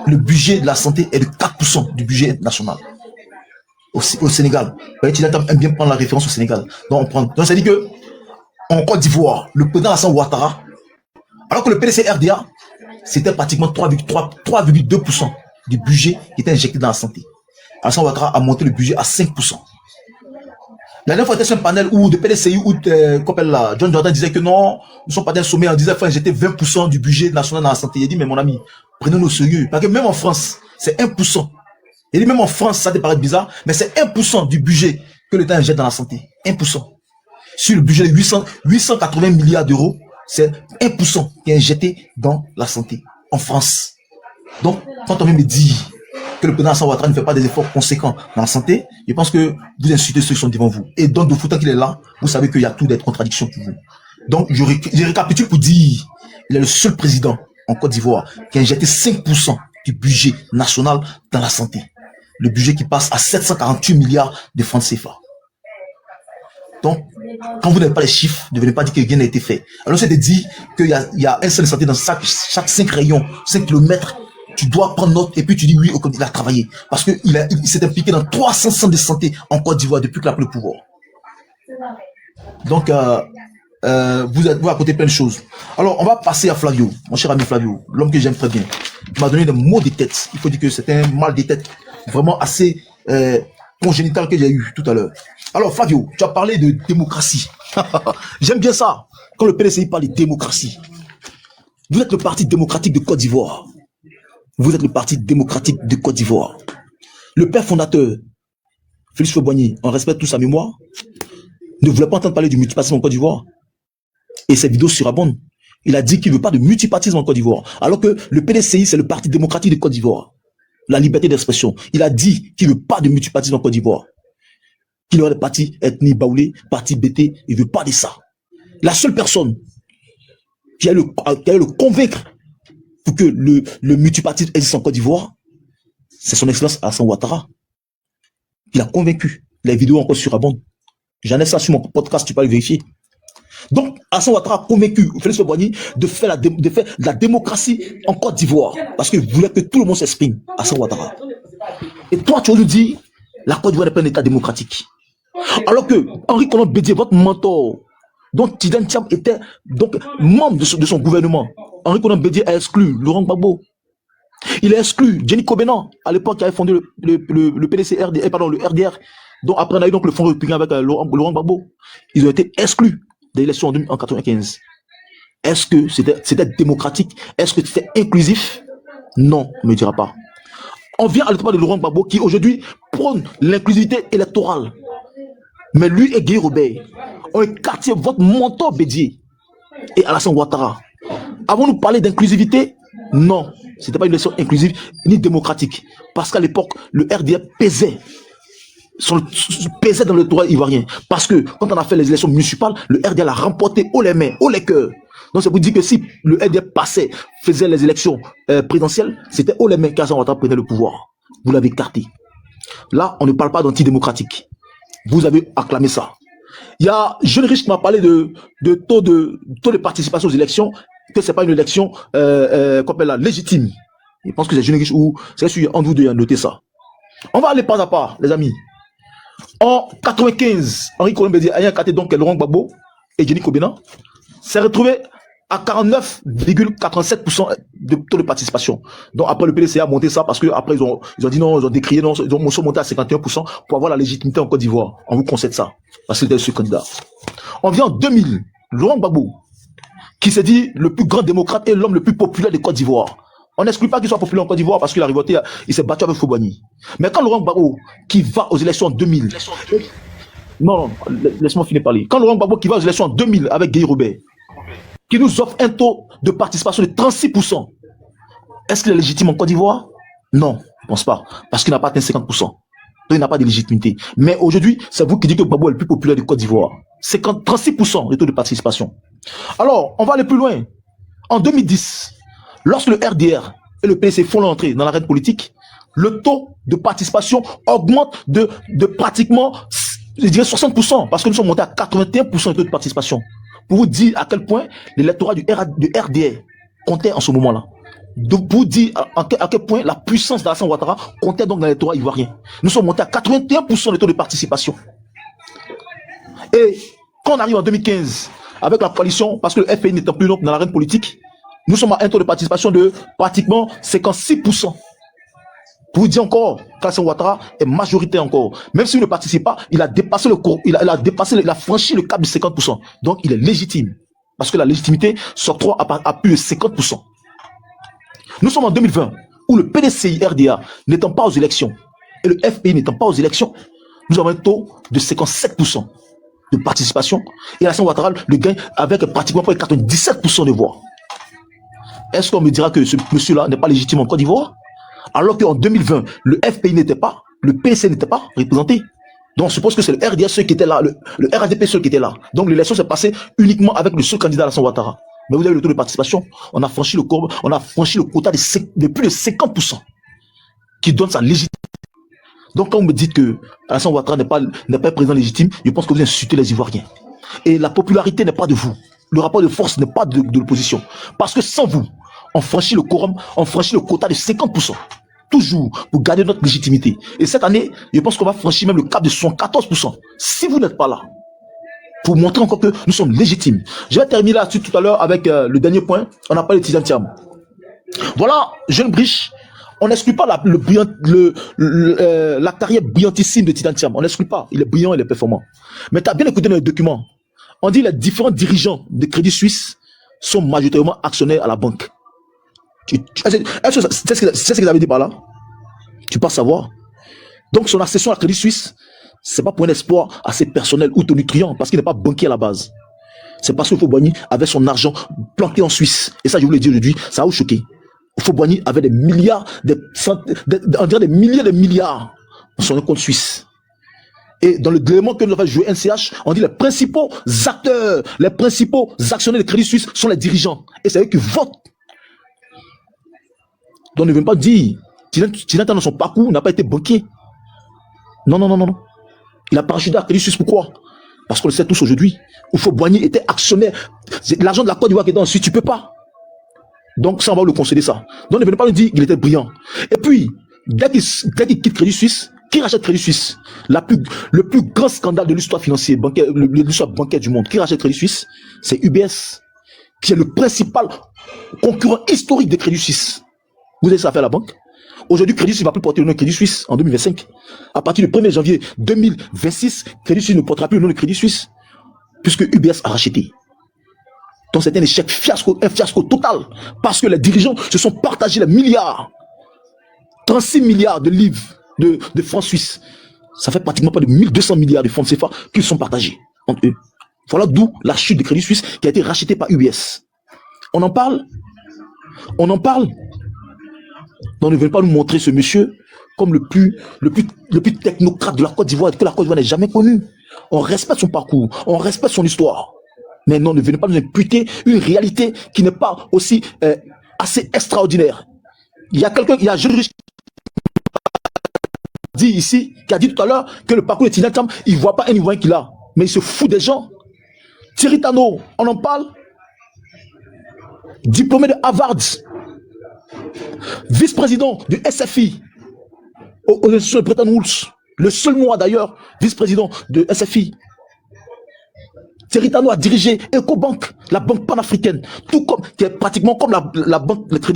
le budget de la santé est de 4% du budget national. Au Sénégal. Tidiane Thiam aime bien prendre la référence au Sénégal. Donc, donc ça dit que, en Côte d'Ivoire, le président Alassane Ouattara, alors que le PDC-RDA, c'était pratiquement 3,2% du budget qui était injecté dans la santé. Alassane Ouattara a monté le budget à 5%. La dernière fois, c'était sur un panel où de PDCI, où John Jordan disait que non, nous sommes pas d'un sommet, on disait qu'il faut injecter 20% du budget national dans la santé. Il a dit, mais mon ami, prenez-nous au sérieux. Parce que même en France, c'est 1%. Il dit, même en France, ça te paraît bizarre, mais c'est 1% du budget que l'État injecte dans la santé. 1%. Sur le budget de 880 milliards d'euros, c'est 1% qui est injecté dans la santé en France. Donc, quand on vient me dire que le président Alassane Ouattara ne fait pas des efforts conséquents dans la santé, je pense que vous insultez ceux qui sont devant vous. Et donc, de tant qu'il est là, vous savez qu'il y a tout des contradictions pour vous. Donc, je récapitule pour dire, il est le seul président en Côte d'Ivoire qui a injecté 5% du budget national dans la santé. Le budget qui passe à 748 milliards de francs CFA. Donc, quand vous n'avez pas les chiffres, ne venez pas dire que rien n'a été fait. Alors, c'est de dire qu'il y a un seul de santé dans chaque 5 rayons, 5 km. Tu dois prendre note et puis tu dis oui, il a travaillé. Parce qu'il s'est impliqué dans 300 centres de santé en Côte d'Ivoire depuis qu'il a pris le pouvoir. Donc, vous apportez plein de choses. Alors, on va passer à Flavio, mon cher ami Flavio, l'homme que j'aime très bien. Il m'a donné des maux de tête. Il faut dire que c'était un mal de tête vraiment assez congénital que j'ai eu tout à l'heure. Alors, Flavio, tu as parlé de démocratie. J'aime bien ça, quand le PDCI parle de démocratie. Vous êtes le Parti démocratique de Côte d'Ivoire. Vous êtes le Parti démocratique de Côte d'Ivoire. Le père fondateur, Félix Houphouët-Boigny, on respecte tout sa mémoire, ne voulait pas entendre parler du multipartisme en Côte d'Ivoire. Et cette vidéo surabonde. Il a dit qu'il ne veut pas de multipartisme en Côte d'Ivoire. Alors que le PDCI, c'est le Parti démocratique de Côte d'Ivoire. La liberté d'expression. Il a dit qu'il ne veut pas de multipartisme en Côte d'Ivoire. Qu'il aurait des partis ethnie baoulé, parti BT, il ne veut pas de ça. La seule personne qui a le convaincre pour que le multipartisme existe en Côte d'Ivoire, c'est son excellence Alassane Ouattara. Il a convaincu. Les vidéos encore surabondent. J'en ai ça sur mon podcast, tu peux le vérifier. Donc, Alassane Ouattara a convaincu Félix Houphouët-Boigny de faire de la démocratie en Côte d'Ivoire. Parce qu'il voulait que tout le monde s'exprime. Alassane Ouattara. Et toi, tu nous dis, la Côte d'Ivoire n'est pas un État démocratique. Alors que Henri Konan Bédié, votre mentor, dont Tidiane Thiam était donc membre de son gouvernement, Henri Konan Bédié a exclu Laurent Gbagbo. Il a exclu Jenny Kobenan, à l'époque, qui avait fondé le PDC-RDR, pardon, le RDR, dont après on a eu donc le Front républicain avec Laurent Gbagbo. Ils ont été exclus des élections en 1995. Est-ce que c'était démocratique? Est-ce que c'était inclusif? Non, on ne me dira pas. On vient à l'époque de Laurent Gbagbo qui aujourd'hui prône l'inclusivité électorale. Mais lui et Guy Robert ont écarté votre mentor Bédié et Alassane Ouattara. Avons-nous parlé d'inclusivité? Non, ce n'était pas une élection inclusive ni démocratique. Parce qu'à l'époque, le RDR pesait dans le droit ivoirien. Parce que quand on a fait les élections municipales, le RDR l'a remporté haut les mains, haut les cœurs. Donc c'est pour dire que si le RDR passait, faisait les élections présidentielles, c'était haut les mains qu'Alassane Ouattara prenait le pouvoir. Vous l'avez écarté. Là, on ne parle pas d'antidémocratique. Vous avez acclamé ça. Il y a Jeune Riche qui m'a parlé de taux de participation aux élections, que c'est pas une élection qu'on appelle la légitime. Je pense que c'est Jeune Riche ou c'est sûr, en vous de noter ça. On va aller pas à pas, les amis. En 95, Henri Konan Bédié a écarté donc Laurent Gbagbo et Jenny Kobenan s'est retrouvé à 49,87% de taux de participation. Donc après le PDC a monté ça parce que après ils ont dit non, ils ont décrié non, ils ont monté à 51% pour avoir la légitimité en Côte d'Ivoire. On vous concède ça parce que c'était ce candidat. On vient en 2000, Laurent Gbagbo qui s'est dit le plus grand démocrate et l'homme le plus populaire de Côte d'Ivoire. On n'exclut pas qu'il soit populaire en Côte d'Ivoire parce qu'il a rivoté, il s'est battu avec Houphouët-Boigny. Mais quand Laurent Gbagbo qui va aux élections en 2000, non, laisse-moi finir par lui. Quand Laurent Gbagbo qui va aux élections en 2000 avec Guy Robert, qui nous offre un taux de participation de 36%. Est-ce qu'il est légitime en Côte d'Ivoire? Non, je ne pense pas. Parce qu'il n'a pas atteint 50%. Donc il n'a pas de légitimité. Mais aujourd'hui, c'est vous qui dites que Gbagbo est le plus populaire de Côte d'Ivoire. 36% de taux de participation. Alors, on va aller plus loin. En 2010, lorsque le RDR et le PDC font l'entrée dans l'arène politique, le taux de participation augmente de pratiquement, je dirais 60%, parce que nous sommes montés à 81% de taux de participation. Pour vous dire à quel point l'électorat du RDR comptait en ce moment-là. Donc, pour vous dire à quel point la puissance d'Alassane Ouattara comptait donc dans l'électorat ivoirien. Nous sommes montés à 81% de taux de participation. Et quand on arrive en 2015, avec la coalition, parce que le FPI n'étant plus donc dans l'arène politique, nous sommes à un taux de participation de pratiquement 56%. Pour vous dire encore qu'Alassane Ouattara est majoritaire encore. Même s'il ne participe pas, il a dépassé il a franchi le cap de 50%. Donc il est légitime. Parce que la légitimité s'octroie à plus de 50%. Nous sommes en 2020, où le PDCI RDA n'étant pas aux élections, et le FPI n'étant pas aux élections, nous avons un taux de 57% de participation, et Alassane Ouattara le gagne avec pratiquement 97% de voix. Est-ce qu'on me dira que ce monsieur-là n'est pas légitime en Côte d'Ivoire? Alors qu'en 2020, le FPI n'était pas, le PC n'était pas représenté. Donc, on suppose que c'est le RDA ceux qui étaient là, le RADP ceux qui étaient là. Donc, l'élection s'est passée uniquement avec le seul candidat Alassane Ouattara. Mais vous avez le taux de participation, on a franchi le quota de plus de 50% qui donne sa légitimité. Donc, quand vous me dites que Alassane Ouattara n'est pas président légitime, je pense que vous insultez les Ivoiriens. Et la popularité n'est pas de vous. Le rapport de force n'est pas de l'opposition. Parce que sans vous, on franchit le quorum, on franchit le quota de 50%. Toujours pour garder notre légitimité. Et cette année, je pense qu'on va franchir même le cap de 74%. Si vous n'êtes pas là, pour montrer encore que nous sommes légitimes. Je vais terminer là-dessus tout à l'heure avec le dernier point. On a parlé de Tidiane Thiam. Voilà, Jeune Briche. On n'exclut pas la carrière brillantissime de Tidiane Thiam. On n'exclut pas. Il est brillant, il est performant. Mais tu as bien écouté dans le document. On dit que les différents dirigeants de Crédit Suisse sont majoritairement actionnaires à la banque. Est-ce que c'est ce qu'ils avaient dit par là? Tu peux savoir. Donc son accession à Crédit Suisse, c'est pas pour un espoir assez personnel ou tonitruant, parce qu'il n'est pas banquier à la base. C'est parce que Houphouët-Boigny avait son argent planqué en Suisse. Et ça, je vous le dis aujourd'hui, ça va vous choquer. Houphouët-Boigny avait des milliards, on dirait des milliers de milliards dans son compte suisse. Et dans le élément que nous avons joué NCH, on dit les principaux acteurs, les principaux actionnaires de Crédit Suisse sont les dirigeants. Et c'est eux qui votent. Donc ne veut pas dire, Tinata dans son parcours n'a pas été banquier. Non. Il a parachuté à Crédit Suisse, pourquoi? Parce qu'on le sait tous aujourd'hui. Houphouët-Boigny était actionnaire. L'argent de la Côte d'Ivoire qui est dans le Suisse, tu peux pas. Donc ça, on va le concéder ça. Donc ne venez pas nous dire qu'il était brillant. Et puis, dès qu'il quitte Crédit Suisse, qui rachète Crédit Suisse? Le plus grand scandale de l'histoire financière, l'histoire bancaire du monde, qui rachète Crédit Suisse? C'est UBS, qui est le principal concurrent historique de Crédit Suisse. Vous avez ça à faire à la banque? Aujourd'hui, Crédit Suisse ne va plus porter le nom de Crédit Suisse en 2025. À partir du 1er janvier 2026, Crédit Suisse ne portera plus le nom de Crédit Suisse, puisque UBS a racheté. Donc c'est un échec, un fiasco total, parce que les dirigeants se sont partagés les milliards, 36 milliards de livres de francs suisses. Ça fait pratiquement pas de 1200 milliards de francs CFA qu'ils sont partagés entre eux. Voilà d'où la chute de Crédit Suisse qui a été rachetée par UBS. On en parle? Donc ne veulent pas nous montrer ce monsieur comme le plus technocrate de la Côte d'Ivoire, que la Côte d'Ivoire n'ait jamais connu. On respecte son parcours, on respecte son histoire. Mais non, ne venez pas nous imputer une réalité qui n'est pas aussi assez extraordinaire. Il y a quelqu'un, il y a Jules Riche dit ici, qui a dit tout à l'heure que le parcours de Tinel Tam, il ne voit pas un Ivoirien qu'il a. Mais il se fout des gens. Thierry Tano, on en parle. Diplômé de Harvard. Vice-président du SFI. Aux institutions de Bretton Woods. Le seul mois d'ailleurs, vice-président de SFI. Thierry Tano a dirigé Ecobank, la banque panafricaine, tout comme, qui est pratiquement comme la banque, le crédit